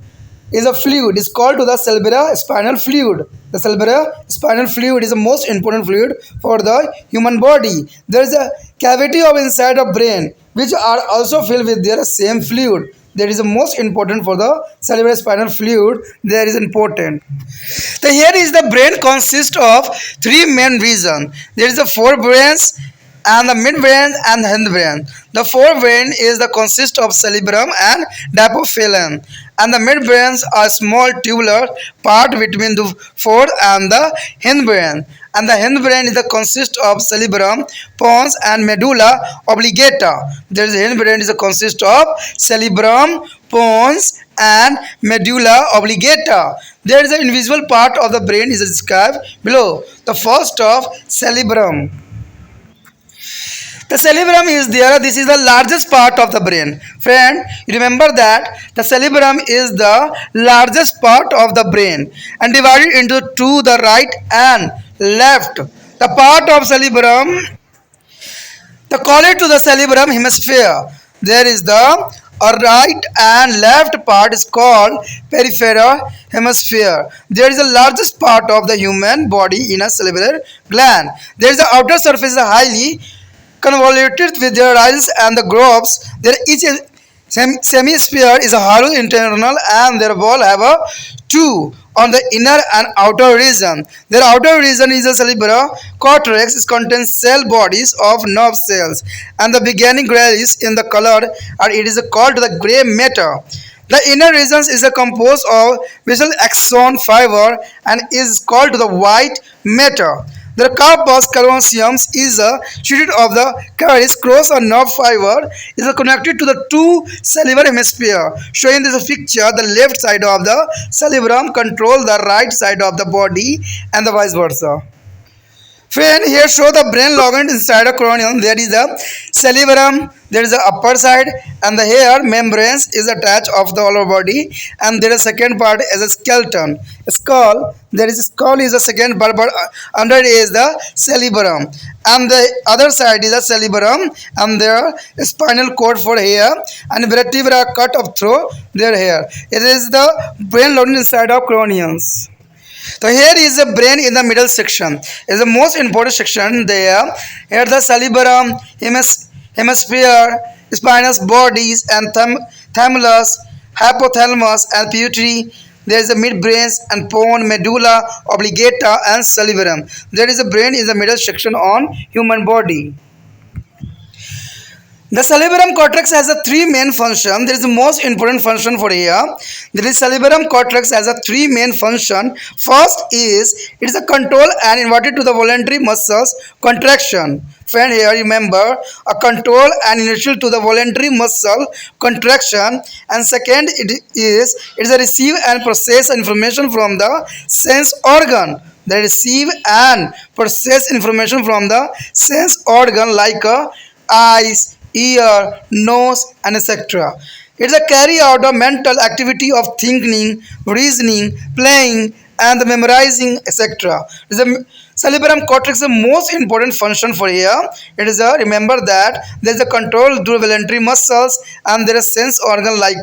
Speaker 1: Is called to the cerebrospinal fluid. The cerebrospinal fluid is the most important fluid for the human body. There is a cavity of inside the brain which are also filled with their same fluid. That is the most important for the cerebrospinal fluid. There is important. So here is the brain consists of three main regions. There is the four brains and the midbrain and hindbrain. The forebrain is the consist of cerebrum and diapophyllum, and the midbrains are small tubular part between the fore and the hindbrain. And the hindbrain is the consist of cerebrum, pons, and medulla oblongata. There is hindbrain is the consist of cerebrum, pons, and medulla oblongata. There is an invisible part of the brain is described below. The first of cerebrum. The cerebrum is there. This is the largest part of the brain. Friend, you remember that the cerebrum is the largest part of the brain and divided into two, the right and left. The part of cerebrum, the collar to the cerebrum hemisphere. There is the right and left part is called peripheral hemisphere. There is the largest part of the human body in a cerebral gland. There is the outer surface is highly convoluted with their eyes and the grooves. There each semisphere is a hollow internal and their wall have a two on the inner and outer region. Their outer region is a cerebral cortex. It contains cell bodies of nerve cells and the beginning grayish in the color and it is called the gray matter. The inner region is a composed of visual axon fiber and is called the white matter. The corpus callosum is a sheet of the carries cross a nerve fiber is connected to the two cerebral hemisphere. Showing this picture, the left side of the cerebrum control the right side of the body and the vice versa. Friend, here show the brain located inside a cranium. There is a cerebrum, there is the upper side, and the hair membranes is attached of the whole body, and there is second part as a skeleton. Skull, there is skull is the second part, but under it is the cerebrum, and the other side is the cerebrum, and there is spinal cord for hair, and vertebra cut off through their hair. It is the brain located inside of craniums. So here is the brain in the middle section. Is the most important section there. Here the cerebrum, hemisphere, spinous bodies, and thalamus, hypothalamus, and pituitary. There is the midbrain and pons, medulla oblongata, and cerebrum. There is a brain in the middle section on human body. The cerebrum cortex has a three main function. There is the most important function for here. There is cerebrum cortex has a three main function. First is it is a control and inverted to the voluntary muscles contraction. Friend, here remember a control and initial to the voluntary muscle contraction. And second it is a receive and process information from the sense organ. They receive and process information from the sense organ like eyes, ear, nose, and etc. It's a carry out of mental activity of thinking, reasoning, playing, and the memorizing, etc. The cerebrum cortex is the most important function for here. It is a remember that there is a control through voluntary muscles and there is sense organ like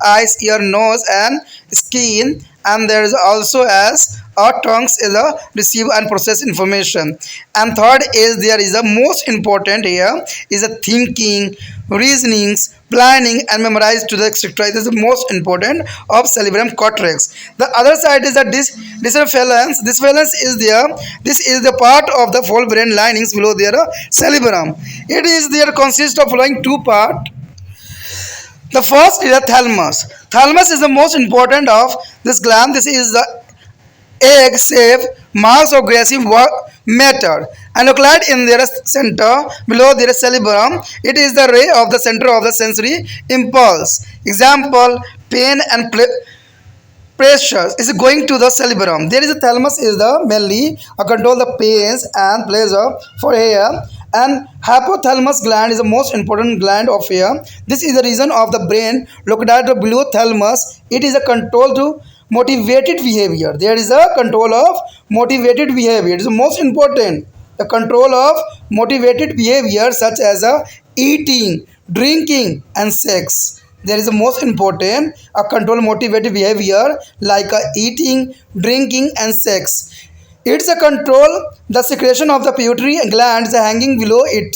Speaker 1: eyes, ear, nose, and skin, and there is also as our tongues is a receive and process information. And third is there is a most important here is a thinking, reasonings, planning, and memorize to the etc. It is the most important of cerebrum cortex. The other side is that disphalence. Disphalence is there. This is the part of the whole brain linings below their cerebrum. It is there consists of following two parts. The first is the thalamus. Thalamus is the most important of this gland. This is the egg-shaped mass of grayish matter and located in their center below their cerebrum. It is the ray of the center of the sensory impulse. Example, pain and pressure is going to the cerebrum. There is a thalamus is the mainly control the pains and pleasure for hair, and hypothalamus gland is the most important gland of hair. This is the region of the brain located below thalamus. It is a control to motivated behavior. There is a control of motivated behavior. It is the most important. The control of motivated behavior such as eating, drinking, and sex. There is the most important a control motivated behavior like eating, drinking, and sex. It's a control the secretion of the pituitary glands hanging below it.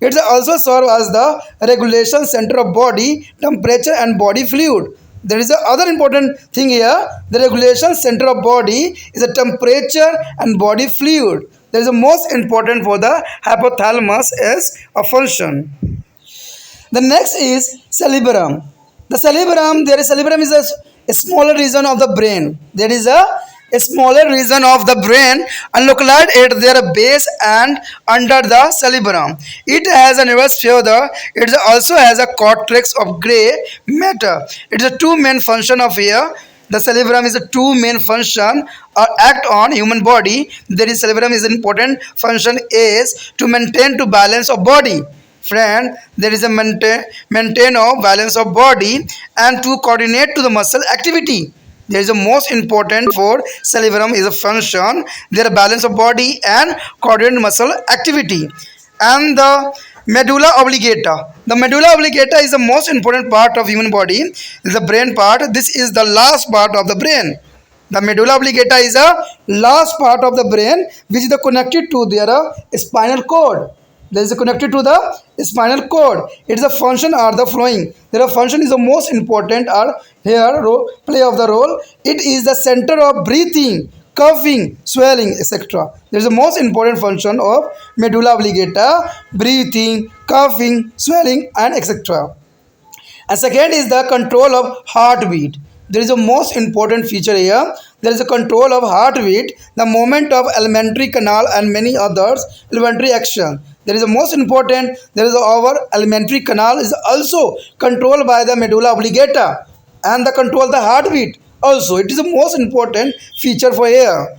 Speaker 1: It also serves as the regulation center of body temperature and body fluid. There is a other important thing here. The regulation center of body is the temperature and body fluid. There is a most important for the hypothalamus as a function. The next is cerebellum. The cerebellum, cerebellum is a smaller region of the brain. There is a smaller region of the brain and located at their base and under the cerebellum. It has a nervous feather. It also has a cortex of gray matter. It is a two main function of here. The cerebellum is a two main function or act on human body. There is cerebellum is an important function is to maintain to balance of body. Friend, there is a maintain of balance of body and to coordinate to the muscle activity. There is a most important for cerebellum is a function, their balance of body and coordinate muscle activity. And the medulla oblongata. The medulla oblongata is the most important part of human body. Is the brain part. This is the last part of the brain. The medulla oblongata is a last part of the brain which is connected to their spinal cord. There is a connected to the spinal cord. Its a function are the following. Their function is the most important are here play of the role. It is the center of breathing, coughing, swelling, etc. There is the most important function of medulla oblongata: breathing, coughing, swelling, and etc. And second is the control of heartbeat. There is a most important feature here. There is a control of heartbeat, the movement of alimentary canal and many others alimentary action. There is a most important. There is our alimentary canal is also controlled by the medulla oblongata and the control the heartbeat also. It is the most important feature for here.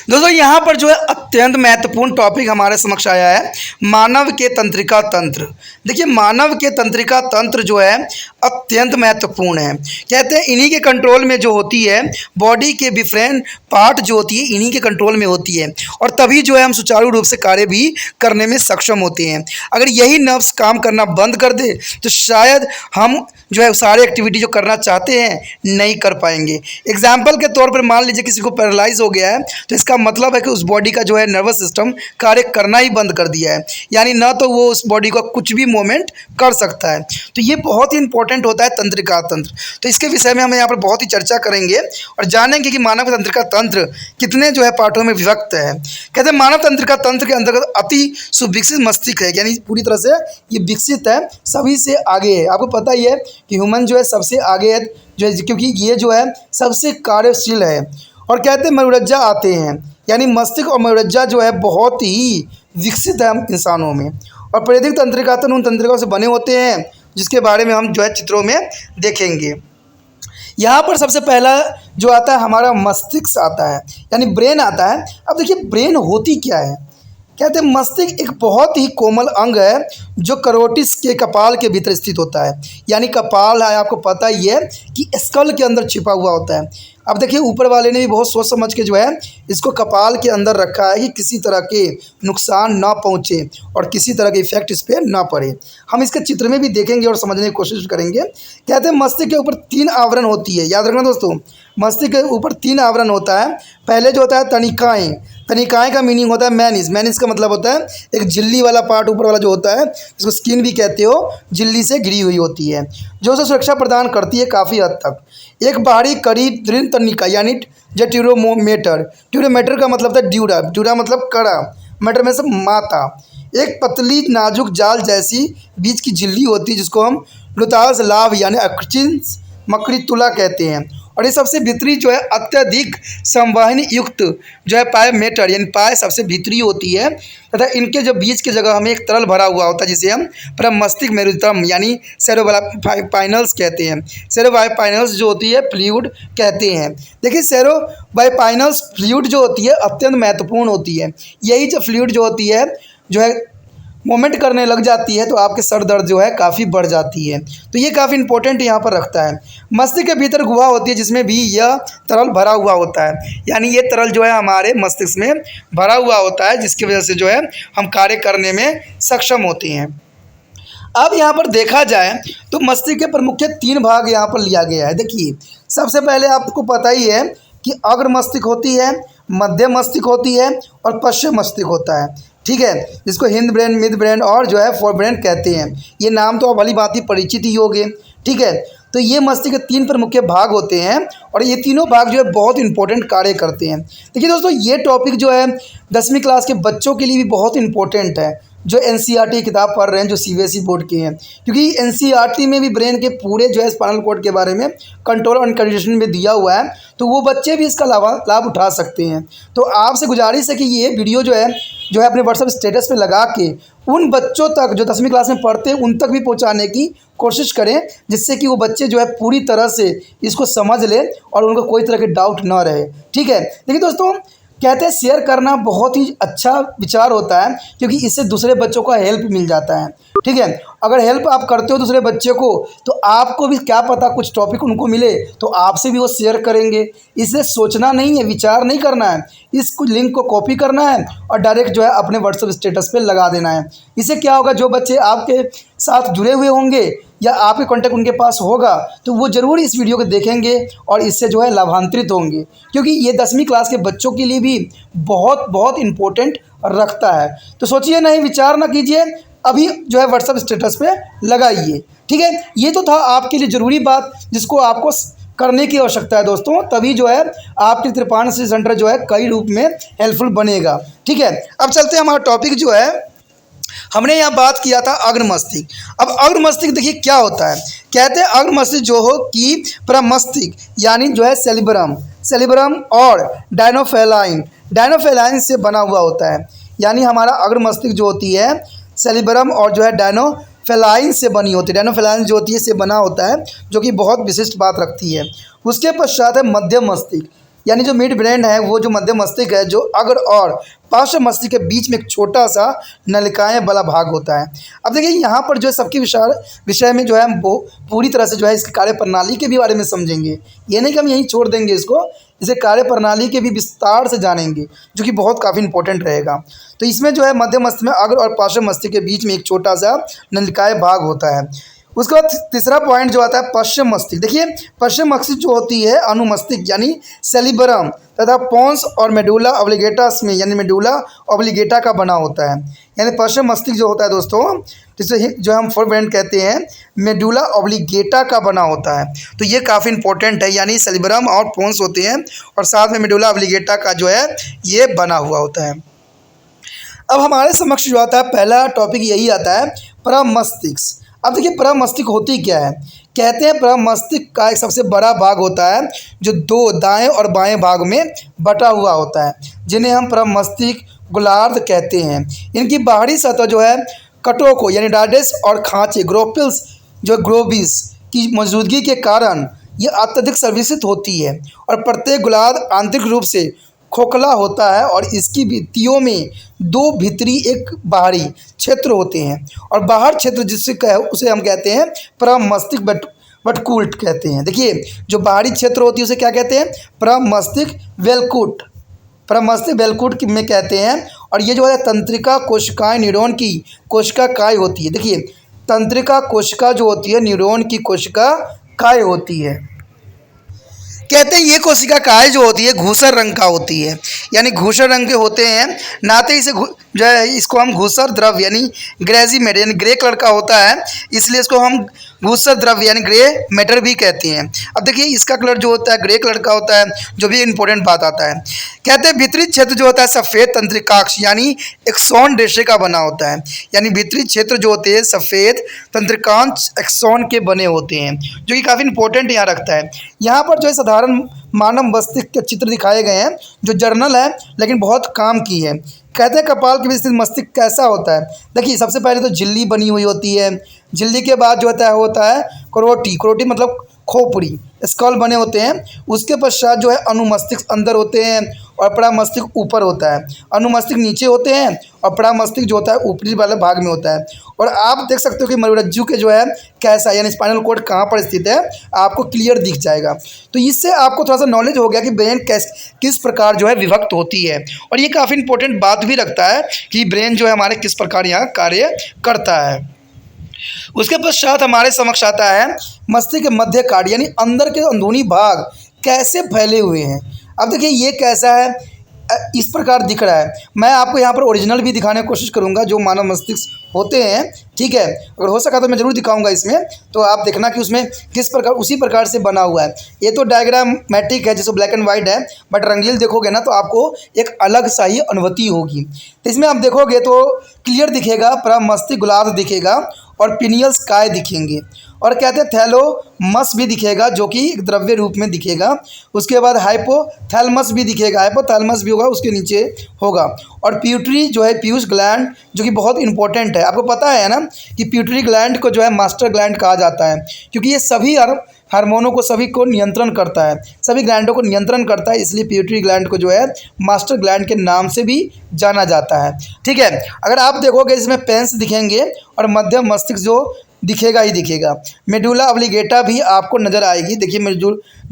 Speaker 1: दोस्तों यहाँ पर जो है अत्यंत महत्वपूर्ण topic हमारे समक्ष आया है मानव के तंत्रिका तंत्र। देखिए मानव के तंत्रिका तंत्र जो है अत्यंत महत्वपूर्ण है। कहते हैं इन्हीं के कंट्रोल में जो होती है बॉडी के डिफरेंट पार्ट जो होती है इन्हीं के कंट्रोल में होती है और तभी जो है हम सुचारू रूप से कार्य भी करने में सक्षम होते हैं। अगर यही नर्व्स काम करना बंद कर दे तो शायद हम जो है सारे एक्टिविटी जो करना चाहते हैं नहीं कर पाएंगे। एग्जाम्पल के तौर पर मान लीजिए किसी को पैरालाइज हो गया है तो इसका मतलब है कि उस बॉडी का जो है नर्वस सिस्टम कार्य करना ही बंद कर दिया है, यानी ना तो वो उस बॉडी का कुछ भी मूवमेंट कर सकता है। तो ये बहुत ही इंपॉर्टेंट होता है तंत्रिका तंत्र। तो इसके विषय में हम यहाँ पर बहुत ही चर्चा करेंगे और जानेंगे कि मानव तंत्रिका तंत्र कितने जो है पार्टों में विभक्त है। कहते हैं मानव तंत्रिका तंत्र के अंतर्गत अति सुविकसित मस्तिष्क है, यानी पूरी तरह से ये विकसित है, सभी से आगे है। आपको पता ही है कि ह्यूमन जो है सबसे आगे है जो है, क्योंकि ये जो है सबसे कार्यशील है। और कहते हैं मनोरज्जा आते हैं, यानी मस्तिष्क और मनोरज्जा जो है बहुत ही विकसित है इंसानों में। और प्रेरित तंत्रिका उन तंत्रिकाओं से बने होते हैं जिसके बारे में हम जो है चित्रों में देखेंगे। यहाँ पर सबसे पहला जो आता है हमारा मस्तिष्क आता है, यानी ब्रेन आता है। अब देखिए ब्रेन होती क्या है। कहते हैं मस्तिष्क एक बहुत ही कोमल अंग है जो करोटिस के कपाल के भीतर स्थित होता है, यानी कपाल है आपको पता ही है कि स्कल के अंदर छिपा हुआ होता है। अब देखिए ऊपर वाले ने भी बहुत सोच समझ के जो है इसको कपाल के अंदर रखा है कि किसी तरह के नुकसान ना पहुँचे और किसी तरह के इफेक्ट इस पर ना पड़े। हम इसके चित्र में भी देखेंगे और समझने की कोशिश करेंगे। कहते हैं मस्तिष्क के ऊपर 3 आवरण होती है, याद रखना दोस्तों, मस्तिष्क के ऊपर 3 आवरण होता है। पहले जो होता है तनिकाएँ, तनिकाएँ का मीनिंग होता है मैनिस। मैनिस का मतलब होता है एक झिल्ली वाला पार्ट ऊपर वाला जो होता है जिसको स्किन भी कहते हो, झिल्ली से घिरी हुई होती है जो उसे सुरक्षा प्रदान करती है काफ़ी हद तक। एक बाहरी करीब दृढ़ तनिका यानी जो ट्यूरोमेटर, ट्यूरोमेटर का मतलब होता है ड्यूरा, ड्यूरा मतलब कड़ा, मेटर में से माता। एक पतली नाजुक जाल जैसी बीच की झिल्ली होती है जिसको हम लुतास लाभ यानी अक्चिंस मकड़ी तुला कहते हैं। और ये सबसे भीतरी जो है अत्यधिक संवहनी युक्त जो है पाए मेटर यानी पाए सबसे भीतरी होती है तथा इनके जो बीच की जगह हमें एक तरल भरा हुआ होता है जिसे हम प्रमस्तिष्क मेरुदंड यानी सेरोबाइपाइनल्स कहते हैं। सेरोबाइपाइनल्स जो होती है फ्लूइड कहते हैं। देखिए सेरोबाइपाइनल्स फ्लूइड जो होती है अत्यंत महत्वपूर्ण होती है। यही जो फ्लूइड जो होती है जो है मूवमेंट करने लग जाती है तो आपके सर दर्द जो है काफ़ी बढ़ जाती है। तो ये काफ़ी इंपॉर्टेंट यहाँ पर रखता है। मस्तिष्क के भीतर गुहा होती है जिसमें भी यह तरल भरा हुआ होता है, यानी ये तरल जो है हमारे मस्तिष्क में भरा हुआ होता है जिसकी वजह से जो है हम कार्य करने में सक्षम होते हैं। अब यहाँ पर देखा जाए तो मस्तिष्क के प्रमुख 3 भाग यहाँ पर लिया गया है। देखिए सबसे पहले आपको पता ही है कि अग्र मस्तिष्क होती है, मध्य मस्तिष्क होती है और पश्चिम मस्तिष्क होता है, ठीक है, जिसको हिंद ब्रेन, मिड ब्रेन और जो है फोर ब्रेन कहते हैं। ये नाम तो भली भांति परिचित ही होंगे, ठीक है। तो ये मस्तिष्क के 3 प्रमुख भाग होते हैं और ये तीनों भाग जो है बहुत इंपॉर्टेंट कार्य करते हैं। देखिए दोस्तों, ये टॉपिक जो है 10वीं क्लास के बच्चों के लिए भी बहुत इंपॉर्टेंट है, जो एनसीईआरटी किताब पढ़ रहे हैं, जो सीबीएसई बोर्ड के हैं, क्योंकि एनसीईआरटी में भी ब्रेन के पूरे जो है स्पाइनल कॉर्ड के बारे में कंट्रोल एंड कंडीशनिंग में दिया हुआ है, तो वो बच्चे भी इसका लाभ उठा सकते हैं। तो आपसे गुजारिश है कि ये वीडियो जो है अपने व्हाट्सएप स्टेटस पे लगा के उन बच्चों तक जो 10वीं क्लास में पढ़ते हैं उन तक भी पहुंचाने की कोशिश करें, जिससे कि वो बच्चे जो है पूरी तरह से इसको समझ लें और उनको कोई तरह के डाउट ना रहे। ठीक है, देखिए दोस्तों, कहते हैं शेयर करना बहुत ही अच्छा विचार होता है, क्योंकि इससे दूसरे बच्चों का हेल्प मिल जाता है। ठीक है, अगर हेल्प आप करते हो दूसरे बच्चे को, तो आपको भी क्या पता कुछ टॉपिक उनको मिले तो आपसे भी वो शेयर करेंगे। इसलिए सोचना नहीं है, विचार नहीं करना है, इस लिंक को कॉपी करना है और डायरेक्ट जो है अपने व्हाट्सएप स्टेटस पे लगा देना है। इससे क्या होगा, जो बच्चे आपके साथ जुड़े हुए होंगे या आपके कॉन्टैक्ट उनके पास होगा, तो वो ज़रूर इस वीडियो को देखेंगे और इससे जो है लाभान्वित होंगे, क्योंकि ये 10वीं क्लास के बच्चों के लिए भी बहुत बहुत इम्पोर्टेंट रखता है। तो सोचिए नहीं, विचार ना कीजिए, अभी जो है व्हाट्सएप स्टेटस पे लगाइए। ठीक है, ये तो था आपके लिए ज़रूरी बात जिसको आपको करने की आवश्यकता है दोस्तों, तभी जो है आपके त्रिपाण स्टडी सेंटर जो है कई रूप में हेल्पफुल बनेगा। ठीक है, अब चलते हैं, हमारा टॉपिक जो है हमने यहाँ बात किया था अग्र मस्तिष्क। अब अग्र मस्तिष्क देखिए क्या होता है, कहते हैं अग्र मस्तिष्क जो हो कि प्रमस्तिष्क यानी जो है सेरिब्रम और डायनोफेलाइन से बना हुआ होता है। यानी हमारा अग्र मस्तिष्क जो होती है सेरिब्रम और जो है डायनोफेलाइन से बनी होती है, डायनोफेलाइन जो होती है से बना होता है, जो कि बहुत विशिष्ट बात रखती है। उसके पश्चात है मध्य मस्तिष्क, यानी जो मिड ब्रेन है वो जो मध्य मस्तिष्क है, जो अग्र और पार्श्व मस्तिष्क के बीच में एक छोटा सा नलिकाएं वाला भाग होता है। अब देखिए यहाँ पर जो है सबके विषय में जो है हम वो पूरी तरह से जो है इसकी कार्य प्रणाली के भी बारे में समझेंगे। ये नहीं कि हम यहीं छोड़ देंगे इसको, इसे कार्य प्रणाली के भी विस्तार से जानेंगे, जो कि बहुत काफ़ी इंपॉर्टेंट रहेगा। तो इसमें जो है मध्य मस्तिष्क में अग्र और पार्श्व मस्तिष्क के बीच में एक छोटा सा नलिकाएं भाग होता है। उसके बाद तीसरा पॉइंट जो आता है पश्चिम मस्तिष्क। देखिए पश्चिम मस्तिष्क जो होती है अनुमस्तिष्क यानी सेरिब्रम तथा पोन्स और मेडुला ऑब्लिगेटास में यानी मेडुला ऑब्लिगेटा का बना होता है। यानी पश्चिम मस्तिष्क जो होता है दोस्तों, जिसे जो हम फोर ब्रेन कहते हैं, मेडुला ऑब्लिगेटा का बना होता है। तो ये काफ़ी इंपॉर्टेंट है, यानी सेरिब्रम और पोन्स होते हैं और साथ में मेडुला ऑब्लिगेटा का जो है ये बना हुआ होता है। अब हमारे समक्ष जो आता है पहला टॉपिक यही आता है प्रमस्तिष्क। अब देखिए प्रमस्तिष्क होती क्या है, कहते हैं प्रमस्तिष्क का एक सबसे बड़ा भाग होता है जो दो दाएं और बाएं भाग में बटा हुआ होता है, जिन्हें हम प्रमस्तिष्क गोलार्ध कहते हैं। इनकी बाहरी सतह जो है कटोको यानी डायडेस और खांचे ग्रोपिल्स जो ग्लोबिस की मौजूदगी के कारण ये अत्यधिक संरक्षित होती है और प्रत्येक गोलार्ध आंतरिक रूप से खोखला होता है और इसकी भित्तियों में दो भीतरी एक बाहरी क्षेत्र होते हैं और बाहर क्षेत्र उसे हम कहते हैं प्रमस्तिष्क वटकूट कहते हैं। देखिए जो बाहरी क्षेत्र होती है उसे क्या कहते हैं, प्रमस्तिष्क वेलकूट में कहते हैं। और ये जो है तंत्रिका कोशिकाएं न्यूरॉन की कोशिका काय होती है। देखिए तंत्रिका कोशिका जो होती है न्यूरॉन की कोशिका काय होती है। कहते हैं ये कोशिका काय जो होती है घूसर रंग का होती है, यानी घूसर रंग के होते हैं, नाते इसे जो है इसको हम घूसर द्रव्य यानी ग्रेजी मैटर यानी ग्रे कलर का होता है, इसलिए इसको हम घूसर द्रव्य यानी ग्रे मैटर भी कहते हैं। अब देखिए इसका कलर जो होता है ग्रे कलर का होता है, जो भी इंपॉर्टेंट बात आता है। कहते हैं भीतरी क्षेत्र जो होता है सफ़ेद तंत्रिकाक्ष यानी एक्सॉन रेशे का बना होता है, यानी भीतरी क्षेत्र जो होते हैं सफ़ेद तंत्रिकांश एक्सॉन के बने होते हैं, जो कि काफ़ी इंपॉर्टेंट यहाँ रखता है। यहाँ पर जो है साधारण मानव मस्तिष्क के चित्र दिखाए गए हैं जो जर्नल है लेकिन बहुत काम की है। कहते हैं कपाल के बीच स्थित मस्तिष्क कैसा होता है। देखिए सबसे पहले तो झिल्ली बनी हुई होती है, झिल्ली के बाद जो होता है करोटी मतलब खोपड़ी स्कल बने होते हैं। उसके पश्चात जो है अनुमस्तिष्क अंदर होते हैं और प्रमस्तिष्क ऊपर होता है। अनुमस्तिष्क नीचे होते हैं और प्रमस्तिष्क जो होता है ऊपरी वाले भाग में होता है। और आप देख सकते हो कि मस्तिष्क के जो है कैसा यानी स्पाइनल कॉर्ड कहाँ पर स्थित है, आपको क्लियर दिख जाएगा। तो इससे आपको थोड़ा सा नॉलेज हो गया कि ब्रेन किस प्रकार जो है विभक्त होती है। और ये काफ़ी इंपॉर्टेंट बात भी रखता है कि ब्रेन जो है हमारे किस प्रकार यहाँ कार्य करता है। उसके पश्चात हमारे समक्ष आता है मस्तिष्क के मध्य काट यानी अंदर के अंदरूनी भाग कैसे फैले हुए हैं। अब देखिए ये कैसा है, इस प्रकार दिख रहा है। मैं आपको यहाँ पर ओरिजिनल भी दिखाने की कोशिश करूँगा जो मानव मस्तिष्क होते हैं। ठीक है, अगर हो सका तो मैं ज़रूर दिखाऊंगा इसमें, तो आप देखना कि उसमें किस प्रकार उसी प्रकार से बना हुआ है। ये तो डायग्रामेटिक है जिसको ब्लैक एंड वाइट है, बट रंगील देखोगे ना तो आपको एक अलग सा ही अनुभूति होगी। तो इसमें आप देखोगे तो क्लियर दिखेगा, प्रमस्तिष्क गोलार्ध दिखेगा और पिनियल स्काई दिखेंगे, और कहते हैं थैलोमस भी दिखेगा जो कि एक द्रव्य रूप में दिखेगा। उसके बाद हाइपोथैलेमस भी दिखेगा, हाइपोथैलेमस भी होगा उसके नीचे होगा। और प्यूटरी जो है पीयूष ग्लैंड, जो कि बहुत इंपॉर्टेंट है। आपको पता है ना कि प्यूटरी ग्लैंड को जो है मास्टर ग्लैंड कहा जाता है, क्योंकि ये सभी हार्मोनों को सभी को नियंत्रण करता है, सभी ग्लैंडों को नियंत्रण करता है, इसलिए प्यूटरी ग्लैंड को जो है मास्टर ग्लैंड के नाम से भी जाना जाता है। ठीक है, अगर आप देखोगे इसमें पेन्स दिखेंगे और मध्य मस्तिष्क जो दिखेगा ही दिखेगा। मेडुला ऑब्लिगेटा भी आपको नज़र आएगी। देखिए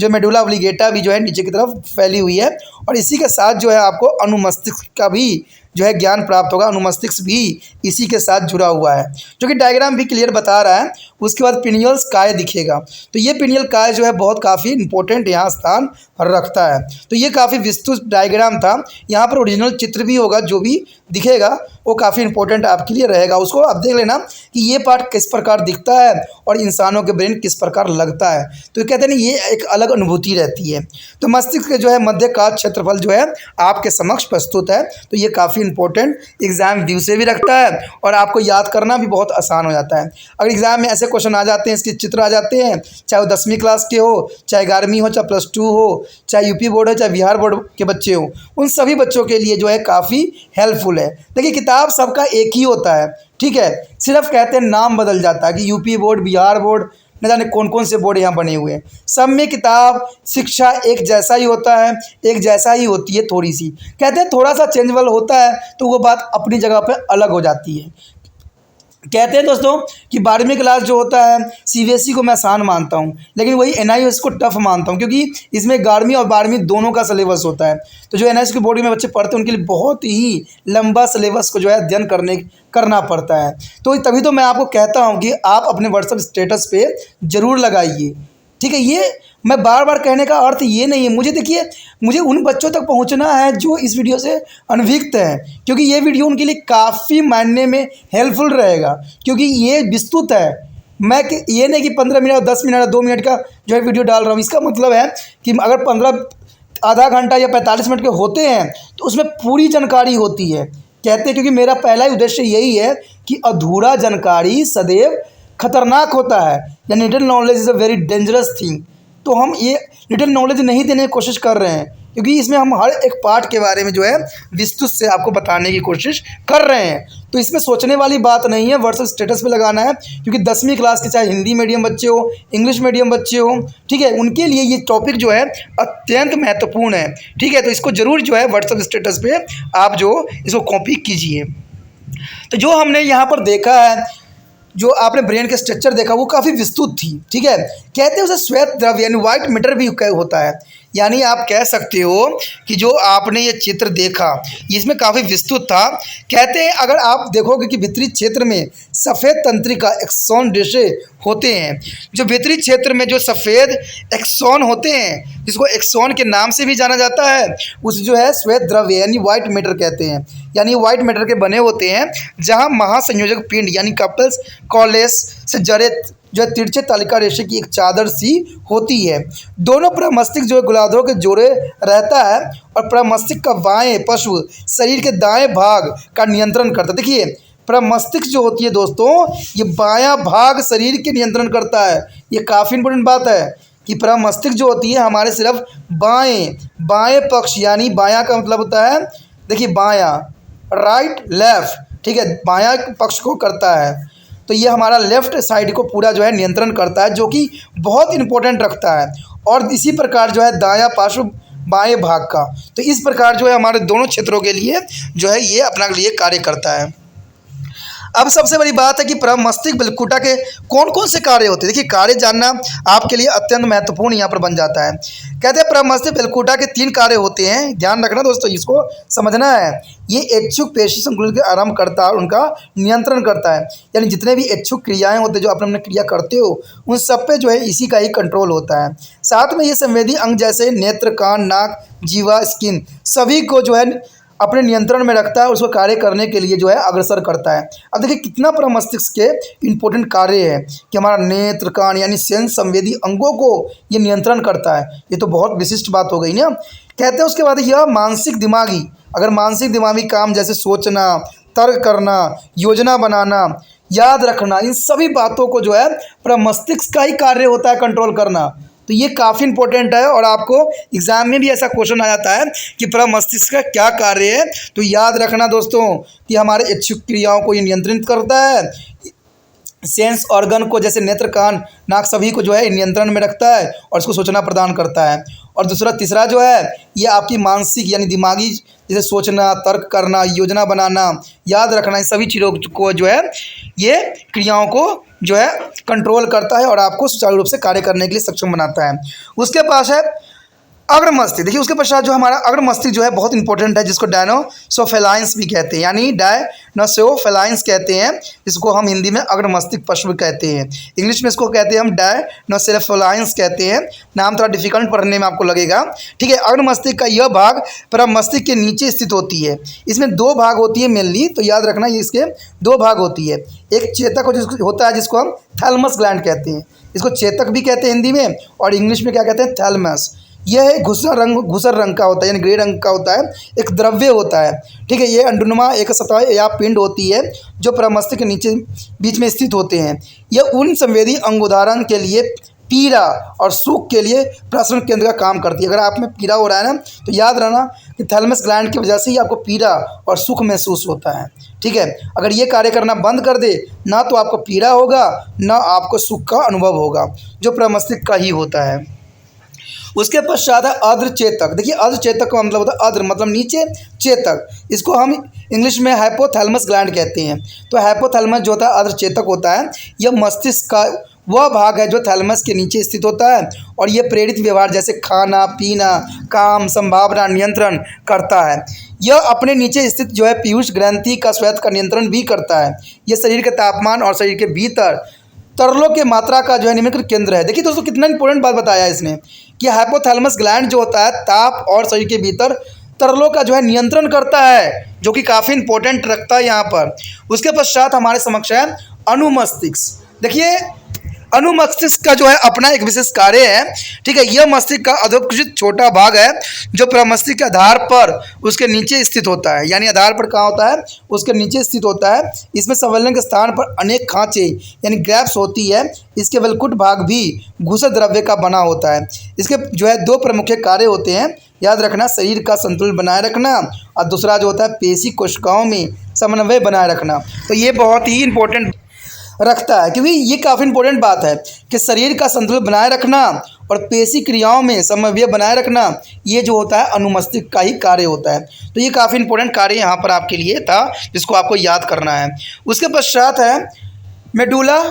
Speaker 1: मेडुला ऑब्लिगेटा भी जो है नीचे की तरफ फैली हुई है, और इसी के साथ जो है आपको अनुमस्तिष्क का भी जो है ज्ञान प्राप्त होगा। अनुमस्तिष्क भी इसी के साथ जुड़ा हुआ है, जो कि डायग्राम भी क्लियर बता रहा है। उसके बाद पिनियल काय दिखेगा, तो ये पिनियल काय जो है बहुत काफ़ी इंपॉर्टेंट यहाँ स्थान रखता है। तो ये काफ़ी विस्तृत डायग्राम था। यहाँ पर ओरिजिनल चित्र भी होगा, जो भी दिखेगा वो काफ़ी इंपॉर्टेंट आपके लिए रहेगा। उसको आप देख लेना कि ये पार्ट किस प्रकार दिखता है और इंसानों के ब्रेन किस प्रकार लगता है। तो कहते हैं ना, ये एक अलग अनुभूति रहती है। तो मस्तिष्क के जो है मध्य का क्षेत्रफल जो है आपके समक्ष प्रस्तुत है। तो ये काफ़ी इंपॉर्टेंट एग्जाम व्यू से भी रखता है, और आपको याद करना भी बहुत आसान हो जाता है। अगर एग्जाम में ऐसे क्वेश्चन आ जाते हैं, इसके चित्र आ जाते हैं, चाहे वो 10वीं क्लास के हो, चाहे 11वीं हो, चाहे +2 हो, चाहे यूपी बोर्ड हो, चाहे बिहार बोर्ड के बच्चे हो, उन सभी बच्चों के लिए जो है काफ़ी हेल्पफुल है। देखिए किताब सबका एक ही होता है, ठीक है, सिर्फ कहते हैं नाम बदल जाता है कि यूपी बोर्ड, बिहार बोर्ड, न जाने कौन कौन से बोर्ड यहाँ बने हुए हैं। सब में किताब शिक्षा एक जैसा ही होता है, एक जैसा ही होती है। थोड़ी सी कहते हैं थोड़ा सा चेंजेबल होता है, तो वो बात अपनी जगह पे अलग हो जाती है। कहते हैं दोस्तों कि 12वीं क्लास जो होता है सीबीएसई को मैं आसान मानता हूँ, लेकिन वही एनआईओएस को टफ मानता हूँ, क्योंकि इसमें 11वीं और 12वीं दोनों का सिलेबस होता है। तो जो एनआईओएस के बोर्ड में बच्चे पढ़ते हैं उनके लिए बहुत ही लंबा सिलेबस को जो है अध्ययन करना पड़ता है। तो तभी तो मैं आपको कहता हूँ कि आप अपने व्हाट्सएप स्टेटस पे ज़रूर लगाइए। ठीक है, ये मैं बार बार कहने का अर्थ ये नहीं है। मुझे उन बच्चों तक पहुंचना है जो इस वीडियो से अनभिज्ञ हैं, क्योंकि ये वीडियो उनके लिए काफ़ी मायने में हेल्पफुल रहेगा, क्योंकि ये विस्तृत है। मैं ये नहीं कि 15 मिनट, 10 मिनट, 2 मिनट का जो है वीडियो डाल रहा हूँ। इसका मतलब है कि अगर 15 आधा घंटा या 45 मिनट के होते हैं तो उसमें पूरी जानकारी होती है। कहते हैं क्योंकि मेरा पहला ही उद्देश्य यही है कि अधूरा जानकारी सदैव खतरनाक होता है, या little knowledge is a very dangerous thing. तो हम ये लिटिल नॉलेज नहीं देने की कोशिश कर रहे हैं, क्योंकि इसमें हम हर एक पार्ट के बारे में जो है विस्तृत से आपको बताने की कोशिश कर रहे हैं। तो इसमें सोचने वाली बात नहीं है, व्हाट्सएप स्टेटस पे लगाना है, क्योंकि 10वीं क्लास के चाहे हिंदी मीडियम बच्चे हो, इंग्लिश मीडियम बच्चे हो, ठीक है, उनके लिए ये टॉपिक जो है अत्यंत महत्वपूर्ण है। ठीक है, तो इसको ज़रूर जो है व्हाट्सएप स्टेटस पे आप जो इसको कॉपी कीजिए। तो जो हमने यहाँ पर देखा है, जो आपने ब्रेन के स्ट्रक्चर देखा, वो काफ़ी विस्तृत थी। ठीक है, कहते हैं उसे श्वेत द्रव्य यानी वाइट मैटर भी होता है। यानी आप कह सकते हो कि जो आपने ये चित्र देखा इसमें काफ़ी विस्तृत था। कहते हैं अगर आप देखोगे कि वितरित क्षेत्र में सफ़ेद तंत्रिका एक्सॉन जैसे होते हैं, जो वितरित क्षेत्र में जो सफ़ेद एक्सॉन होते हैं, जिसको एक्सॉन के नाम से भी जाना जाता है, उस जो है श्वेत द्रव्य यानी वाइट मैटर कहते हैं। यानी वाइट मैटर के बने होते हैं, जहाँ महासंयोजक पिंड यानी कपल्स कॉलेस से जड़े जो है तिरछे तालिका रेशे की एक चादर सी होती है। दोनों प्रमस्तिष्क जो है गोलार्धों के जोड़े रहता है, और प्रमस्तिष्क का बाएं पशु शरीर के दाएं भाग का नियंत्रण करता है। देखिए प्रमस्तिष्क जो होती है दोस्तों, ये बायां भाग शरीर के नियंत्रण करता है। ये काफ़ी इंपॉर्टेंट बात है कि प्रमस्तिष्क जो होती है हमारे सिर्फ बाएं पक्ष, यानी बायां का मतलब होता है, देखिए बायां, राइट लेफ्ट, ठीक है, बायां पक्ष को करता है। तो ये हमारा लेफ्ट साइड को पूरा जो है नियंत्रण करता है, जो कि बहुत इंपॉर्टेंट रखता है। और इसी प्रकार जो है दायां पार्श्व बाएं भाग का, तो इस प्रकार जो है हमारे दोनों क्षेत्रों के लिए जो है ये अपना लिए कार्य करता है। अब सबसे बड़ी बात है कि प्रमस्तिष्क बिलकुटा के कौन कौन से कार्य होते हैं। देखिए कार्य जानना आपके लिए अत्यंत महत्वपूर्ण यहाँ पर बन जाता है। कहते हैं प्रमस्तिष्क बिलकुटा के 3 कार्य होते हैं, ध्यान रखना दोस्तों, इसको समझना है। ये इच्छुक पेशी संकुलन के आरंभ करता है और उनका नियंत्रण करता है। यानी जितने भी इच्छुक क्रियाएं होते हैं जो अपने क्रिया करते हो, उन सब पे जो है इसी का ही कंट्रोल होता है। साथ में ये संवेदी अंग जैसे नेत्र, कान, नाक, जीवा, स्किन, सभी को जो है अपने नियंत्रण में रखता है, उसको कार्य करने के लिए जो है अग्रसर करता है। अब देखिए कितना प्रमस्तिष्क के इंपॉर्टेंट कार्य है कि हमारा नेत्र कान यानी सेंस संवेदी अंगों को ये नियंत्रण करता है। ये तो बहुत विशिष्ट बात हो गई ना। कहते हैं उसके बाद यह मानसिक दिमागी, अगर मानसिक दिमागी काम जैसे सोचना, तर्क करना, योजना बनाना, याद रखना, इन सभी बातों को जो है प्रमस्तिष्क का ही कार्य होता है कंट्रोल करना। तो ये काफ़ी इंपॉर्टेंट है और आपको एग्जाम में भी ऐसा क्वेश्चन आ जाता है कि प्रमस्तिष्क का क्या कार्य है। तो याद रखना दोस्तों कि हमारे इच्छुक क्रियाओं को ये नियंत्रित करता है, सेंस ऑर्गन को जैसे नेत्र कान नाक सभी को जो है नियंत्रण में रखता है और उसको सूचना प्रदान करता है। और तीसरा जो है ये आपकी मानसिक यानी दिमागी जैसे सोचना, तर्क करना, योजना बनाना, याद रखना, इन सभी चीज़ों को जो है ये क्रियाओं को जो है कंट्रोल करता है और आपको सुचारू रूप से कार्य करने के लिए सक्षम बनाता है। उसके पास है अग्रमस्तिष्क। देखिए उसके पश्चात जो हमारा अग्रमस्तिष्क जो है बहुत इंपॉर्टेंट है, जिसको डायनोसोफेलाइंस भी कहते हैं, यानी डायनोसोफेलाइंस कहते हैं, जिसको हम हिंदी में अग्रमस्तिष्क पश्व कहते हैं। इंग्लिश में इसको कहते हैं हम डायनोसोफेलाइंस कहते हैं। नाम थोड़ा डिफिकल्ट पढ़ने में आपको लगेगा, ठीक है। अग्रमस्तिष्क का यह भाग प्रमस्तिष्क के नीचे स्थित होती है। इसमें दो भाग होती है मेनली, तो याद रखना ये इसके दो भाग होती है। एक चेतक होता है जिसको हम थैलमस ग्लैंड कहते हैं, इसको चेतक भी कहते हैं हिंदी में, और इंग्लिश में क्या कहते हैं, थैलमस। यह घुसर रंग का होता है यानी ग्रे रंग का होता है, एक द्रव्य होता है, ठीक है। ये अंडुनुमा एक सतह या पिंड होती है जो प्रमस्तिष्क के नीचे बीच में स्थित होते हैं। यह उन संवेदी अंगोदारण के लिए पीड़ा और सुख के लिए प्रसरण केंद्र का काम करती है। अगर आप में पीड़ा हो रहा है ना तो याद रहना कि थैलमस ग्लैंड की वजह से ही आपको पीड़ा और सुख महसूस होता है, ठीक है। अगर ये कार्य करना बंद कर दे ना तो आपको पीड़ा होगा ना आपको सुख का अनुभव होगा, जो प्रमस्तिष्क का ही होता है। उसके पश्चात है अद्र चेतक। देखिए अद्र चेतक का मतलब होता है अद्र मतलब नीचे, चेतक इसको हम इंग्लिश में हाइपोथैलेमस ग्लैंड कहते हैं। तो हाइपोथैलेमस जो होता है अद्र चेतक होता है, यह मस्तिष्क का वह भाग है जो थैलेमस के नीचे स्थित होता है और यह प्रेरित व्यवहार जैसे खाना पीना, काम, संभावना नियंत्रण करता है। यह अपने नीचे स्थित जो है पीयूष ग्रंथि का श्वेत का नियंत्रण भी करता है। यह शरीर के तापमान और शरीर के भीतर तरलों के मात्रा का जो है नियंत्रण केंद्र है। देखिए दोस्तों कितना इंपॉर्टेंट बात बताया इसने कि हाइपोथैलेमस ग्लैंड जो होता है ताप और शरीर के भीतर तरलों का जो है नियंत्रण करता है, जो कि काफ़ी इंपॉर्टेंट रखता है यहाँ पर। उसके पश्चात हमारे समक्ष है अनुमस्तिष्क। देखिए अनुमस्तिष्क का जो है अपना एक विशेष कार्य है, ठीक है। यह मस्तिष्क का अधोक्षित छोटा भाग है जो प्रमस्तिष्क के आधार पर उसके नीचे स्थित होता है, यानी आधार पर कहाँ होता है, उसके नीचे स्थित होता है। इसमें संवेलन के स्थान पर अनेक खांचे यानी ग्रैप्स होती है। इसके वलकुट भाग भी घुसर द्रव्य का बना होता है। इसके जो है दो प्रमुख कार्य होते हैं, याद रखना, शरीर का संतुलन बनाए रखना और दूसरा जो होता है पेशी कोशिकाओं में समन्वय बनाए रखना। तो ये बहुत ही इंपॉर्टेंट रखता है क्योंकि ये काफ़ी इंपॉर्टेंट बात है कि शरीर का संतुलन बनाए रखना और पेशी क्रियाओं में समन्वय बनाए रखना, ये जो होता है अनुमस्तिष्क का ही कार्य होता है। तो ये काफ़ी इंपॉर्टेंट कार्य यहाँ पर आपके लिए था जिसको आपको याद करना है। उसके पश्चात है मेडुला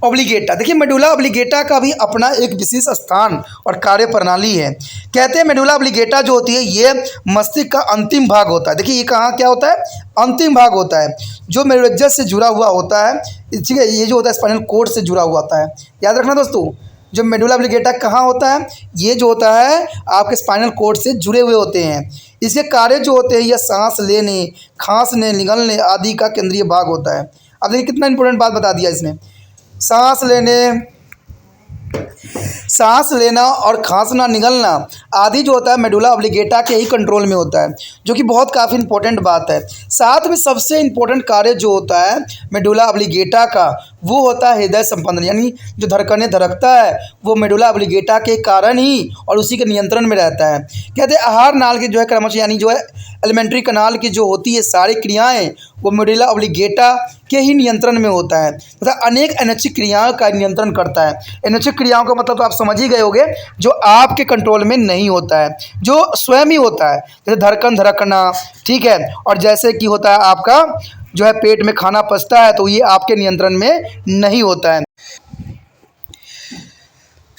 Speaker 1: ऑब्लिगेटा। देखिए मेडुला ऑब्लिगेटा का भी अपना एक विशेष स्थान और कार्य प्रणाली है। कहते हैं मेडुला ऑब्लिगेटा जो होती है ये मस्तिष्क का अंतिम भाग होता है। देखिए ये कहाँ क्या होता है, अंतिम भाग होता है जो मेरुरज्जु से जुड़ा हुआ होता है, ठीक है। ये जो होता है स्पाइनल कोर्ड से जुड़ा हुआ होता है। याद रखना दोस्तों, जो मेडुला ऑब्लिगेटा कहाँ होता है, ये जो होता है आपके स्पाइनल कोर्ड से जुड़े हुए होते हैं। इसके कार्य जो होते हैं यह सांस लेने, खांसने, निगलने आदि का केंद्रीय भाग होता है। अब देखिए कितना इंपॉर्टेंट बात बता दिया इसने, सांस लेना और खांसना निगलना आदि जो होता है मेडुला ऑब्लिगेटा के ही कंट्रोल में होता है, जो कि बहुत काफ़ी इंपॉर्टेंट बात है। साथ में सबसे इंपॉर्टेंट कार्य जो होता है मेडुला ऑब्लिगेटा का वो होता है हृदय संपंदन, यानी जो धड़कने धड़कता है वो मेडुला ऑब्लिगेटा के कारण ही और उसी के नियंत्रण में रहता है। कहते हैं आहार नाल के जो है क्रमश यानी जो है एलिमेंट्री कनाल की जो होती है सारी क्रियाएं वो मेडुला ऑब्लिगेटा के ही नियंत्रण में होता है तथा अनेक अनैच्छिक क्रियाओं का नियंत्रण करता है। अनैच्छिक क्रियाओं का मतलब तो आप समझ ही गए होंगे, जो आपके कंट्रोल में नहीं होता है, जो स्वयं ही होता है, जैसे धड़कन धड़कना, ठीक है। और जैसे कि होता है आपका जो है पेट में खाना पचता है तो ये आपके नियंत्रण में नहीं होता है।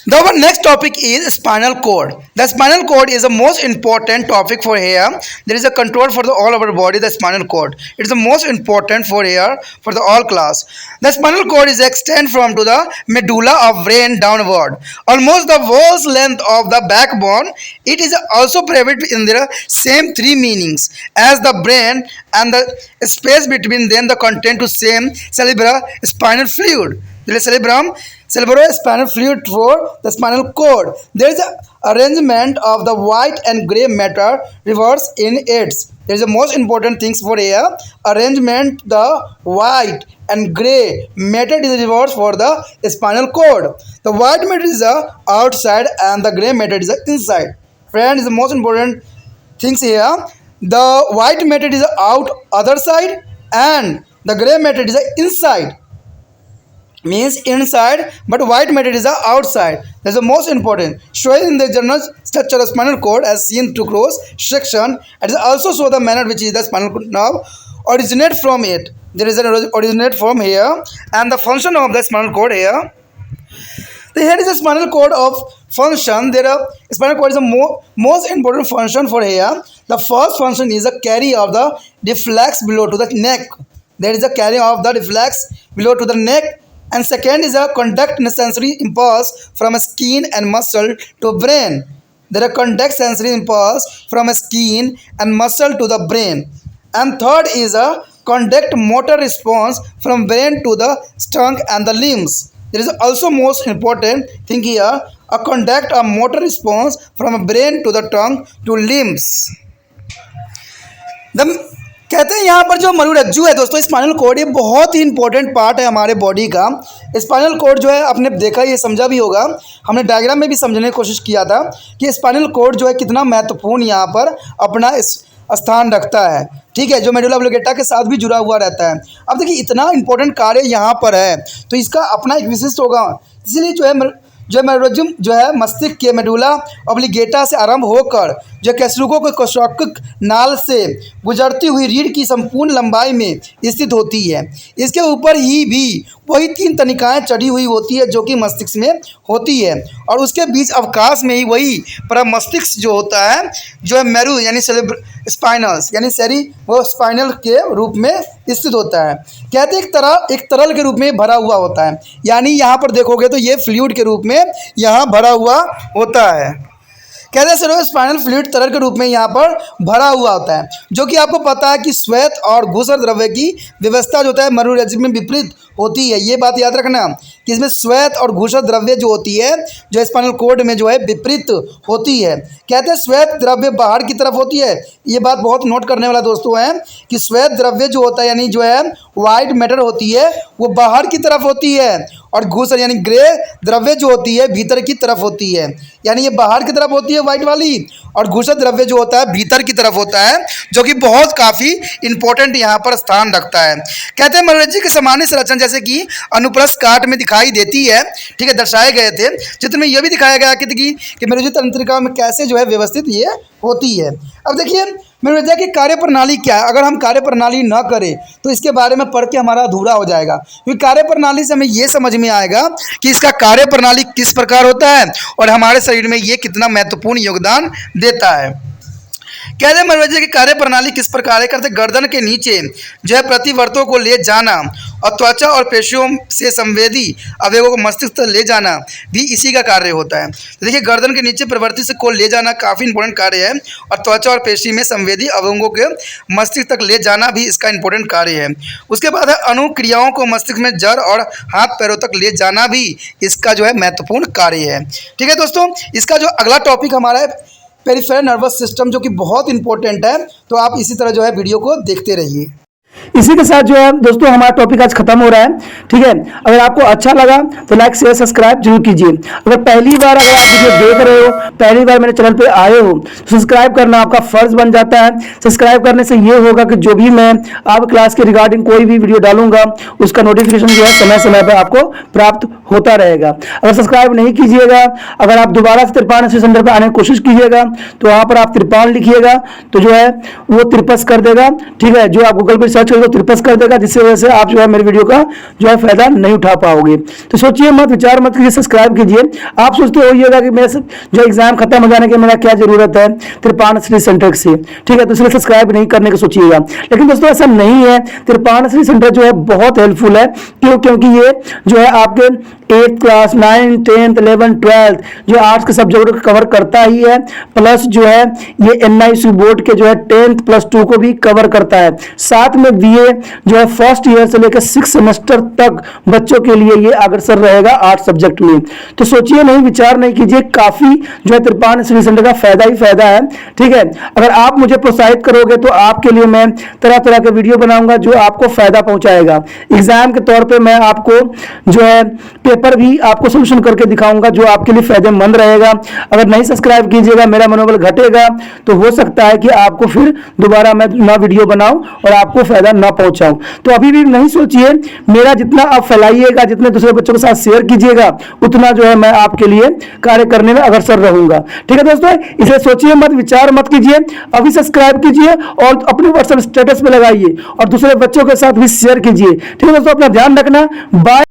Speaker 1: The our next topic is spinal cord. The spinal cord is the most important topic for here. There is a control for the all our body. The spinal cord. It is the most important for here for the all class. The spinal cord is extend from to the medulla of brain downward, almost the whole length of the backbone. It is also private in the same three meanings as the brain and the space between them. The content to same cerebral spinal fluid. The cerebrum cerebrospinal fluid for the spinal cord. There is an arrangement of the white and gray matter reverse in it. There is the most important things for here. Arrangement the white and gray matter is reverse for the spinal cord. The white matter is the outside and the gray matter is the inside. Friend is the most important things here. The white matter is the out other side and the gray matter is the inside, means inside, but white matter is the outside. That's the most important. Showing in the general structure of spinal cord as seen to cross section. It is also show the manner which is the spinal cord now originate from it. There is an originate from here, and the function of the spinal cord here. Here is the spinal cord of function. There are spinal cord is the most important function for here. The first function is the carry of the reflex below to the neck. There is a carry of the reflex below to the neck. And second is a conduct sensory impulse from a skin and muscle to brain. There are conduct sensory impulse from a skin and muscle to the brain. And third is a conduct motor response from brain to the tongue and the limbs. There is also most important thing here, a conduct a motor response from a brain to the tongue to limbs. The कहते हैं यहाँ पर जो मनुरज्जु है दोस्तों, spinal cord ये बहुत ही important part है हमारे बॉडी का। स्पाइनल कोड जो है आपने देखा, ये समझा भी होगा, हमने डायग्राम में भी समझने की कोशिश किया था कि स्पाइनल कोड जो है कितना महत्वपूर्ण यहाँ पर अपना स्थान रखता है। ठीक है, जो मेडुला ऑब्लिंगेटा के साथ भी जुड़ा हुआ रहता है। अब देखिए इतना इंपॉर्टेंट कार्य यहाँ पर है तो इसका अपना एक विशिष्ट होगा, इसलिए जो मेडुलज्जम जो है मस्तिष्क के मेडुला ऑब्लिंगेटा से आरंभ होकर जो कैसरुको के कोशाकिक नाल से गुजरती हुई रीढ़ की संपूर्ण लंबाई में स्थित होती है। इसके ऊपर ही भी वही 3 तनिकाएं चढ़ी हुई होती है जो कि मस्तिष्क में होती है, और उसके बीच अवकाश में ही वही परमस्तिष्क जो होता है जो है मेरू यानी स्पाइनल्स यानी सेरी वो स्पाइनल के रूप में स्थित होता है। कहते हैं एक तरल के रूप में भरा हुआ होता है, यानी यहाँ पर देखोगे तो ये फ्लूइड के रूप में यहाँ भरा हुआ होता है। कहते हैं सर स्पाइनल फ्लूइड तरल के रूप में यहाँ पर भरा हुआ होता है, जो कि आपको पता है कि श्वेत और घूसर द्रव्य की व्यवस्था जो होता है मनुरज्जु में विपरीत होती है। ये बात याद रखना कि इसमें श्वेत और घूसर द्रव्य जो होती है जो स्पाइनल कोड में जो है विपरीत होती है। कहते हैं श्वेत द्रव्य बाहर की तरफ होती है। ये बात बहुत नोट करने वाला दोस्तों है कि श्वेत द्रव्य जो होता है यानी जो है वाइट मैटर होती है वो बाहर की तरफ होती है, और घूसर यानी ग्रे द्रव्य जो होती है भीतर की तरफ होती है। यानी ये बाहर की तरफ होती है वाइट वाली, और घूसर द्रव्य जो होता है भीतर की तरफ होता है, जो कि बहुत काफ़ी इंपॉर्टेंट यहाँ पर स्थान रखता है। कहते हैं मनुरज्जु के सामान्य संरचना जैसे कि अनुप्रस्थ काट में दिखाई देती है, ठीक है, दर्शाए गए थे। चित्र में यह भी दिखाया गया कि मनुरज्जु तंत्रिका में कैसे जो है व्यवस्थित ये होती है। अब देखिए मनुरज्जु की कार्य प्रणाली क्या है। अगर हम कार्य प्रणाली न करें तो इसके बारे में पढ़ के हमारा अधूरा हो जाएगा, क्योंकि कार्य प्रणाली से हमें ये समझ में आएगा कि इसका कार्य प्रणाली किस प्रकार होता है और हमारे शरीर में ये कितना महत्वपूर्ण योगदान देता है। कहते हैं मनुरज्जु की कार्य प्रणाली किस प्रकार है। कहते गर्दन के नीचे जो है प्रतिवर्तों को ले जाना और त्वचा और पेशियों से संवेदी अवयवों को मस्तिष्क तक ले जाना भी इसी का कार्य होता है। तो देखिए गर्दन के नीचे प्रवृत्ति से को ले जाना काफ़ी इंपॉर्टेंट कार्य है, और त्वचा और पेशी में संवेदी अवयवों के मस्तिष्क तक ले जाना भी इसका इंपॉर्टेंट कार्य है। उसके बाद है अनुक्रियाओं को मस्तिष्क में जड़ और हाथ पैरों तक ले जाना भी इसका जो है महत्वपूर्ण कार्य है। ठीक है दोस्तों, इसका जो अगला टॉपिक हमारा है पेरिफेरल नर्वस सिस्टम, जो कि बहुत इंपॉर्टेंट है, तो आप इसी तरह जो है वीडियो को देखते रहिए।
Speaker 2: इसी के साथ जो है दोस्तों हमारा टॉपिक आज खत्म हो रहा है। ठीक है, अगर आपको अच्छा लगा तो लाइक शेयर सब्सक्राइब जरूर कीजिए। अगर पहली बार अगर आप वीडियो देख रहे हो, पहली बार मेरे चैनल पे आए हो, तो सब्सक्राइब करना आपका फर्ज बन जाता है। सब्सक्राइब करने से ये होगा कि जो भी मैं आप क्लास के रिगार्डिंग कोई भी वीडियो डालूंगा उसका नोटिफिकेशन जो है समय समय पर आपको प्राप्त होता रहेगा। अगर सब्सक्राइब नहीं कीजिएगा, अगर आप दोबारा से 53 सेंटर पर आने की कोशिश कीजिएगा तो वहाँ पर आप 53 लिखिएगा तो जो है वो 53 कर देगा। ठीक है, जो आप गूगल पर सर्च बच्चों को त्रिपस कर देगा, जिससे वजह से आप जो है मेरी वीडियो का जो है फायदा नहीं उठा पाओगे। तो सोचिए मत, विचार मत कीजिए, सब्सक्राइब कीजिए। आप सोचते होइएगा कि मेरे जो एग्जाम खत्म हो जाने की मेरा क्या जरूरत है त्रिपाण श्री सेंटर से, ठीक है, तो इसलिए सब्सक्राइब नहीं करने का सोचिएगा। लेकिन दोस्तों ऐसा नहीं है, त्रिपाण श्री सेंटर जो है बहुत हेल्पफुल है। क्यों? क्योंकि ये जो है आपके 8th class, 9th, 10th, 11th, 12th जो आर्ट्स के सब्जेक्ट को कवर करता ही है, प्लस जो है ये NIC बोर्ड के जो है 10th प्लस 2 को भी कवर करता है। साथ में BA जो है फर्स्ट ईयर से लेकर 6 सेमेस्टर तक बच्चों के लिए ये अग्रसर रहेगा आर्ट्स सब्जेक्ट में। तो सोचिए नहीं, विचार नहीं कीजिए, काफी जो है त्रिपाण श्री सेंटर का फायदा ही फायदा है, ठीक है। अगर आप मुझे प्रोत्साहित करोगे तो आपके लिए मैं तरह तरह के वीडियो बनाऊंगा जो आपको फायदा पहुंचाएगा। एग्जाम के तौर पे मैं आपको जो है पेपर भी आपको सोल्यूशन करके दिखाऊंगा जो आपके लिए फायदेमंद रहेगा। अगर नहीं सब्सक्राइब कीजिएगा, मेरा मनोबल घटेगा, तो हो सकता है कि आपको फिर दोबारा मैं ना वीडियो बनाऊं और आपको फायदा ना पहुंचाऊं। तो अभी भी नहीं सोचिए, मेरा जितना आप फैलाइएगा, जितने दूसरे बच्चों के साथ शेयर कीजिएगा, उतना जो है मैं आपके लिए कार्य करने में अग्रसर रहूंगा, ठीक है दोस्तों। इसे सोचिए मत, विचार मत कीजिए, अभी सब्सक्राइब कीजिए और अपने व्हाट्सएप स्टेटस पे लगाइए और दूसरे बच्चों के साथ भी शेयर कीजिए, ठीक है दोस्तों। अपना ध्यान रखना, बाय।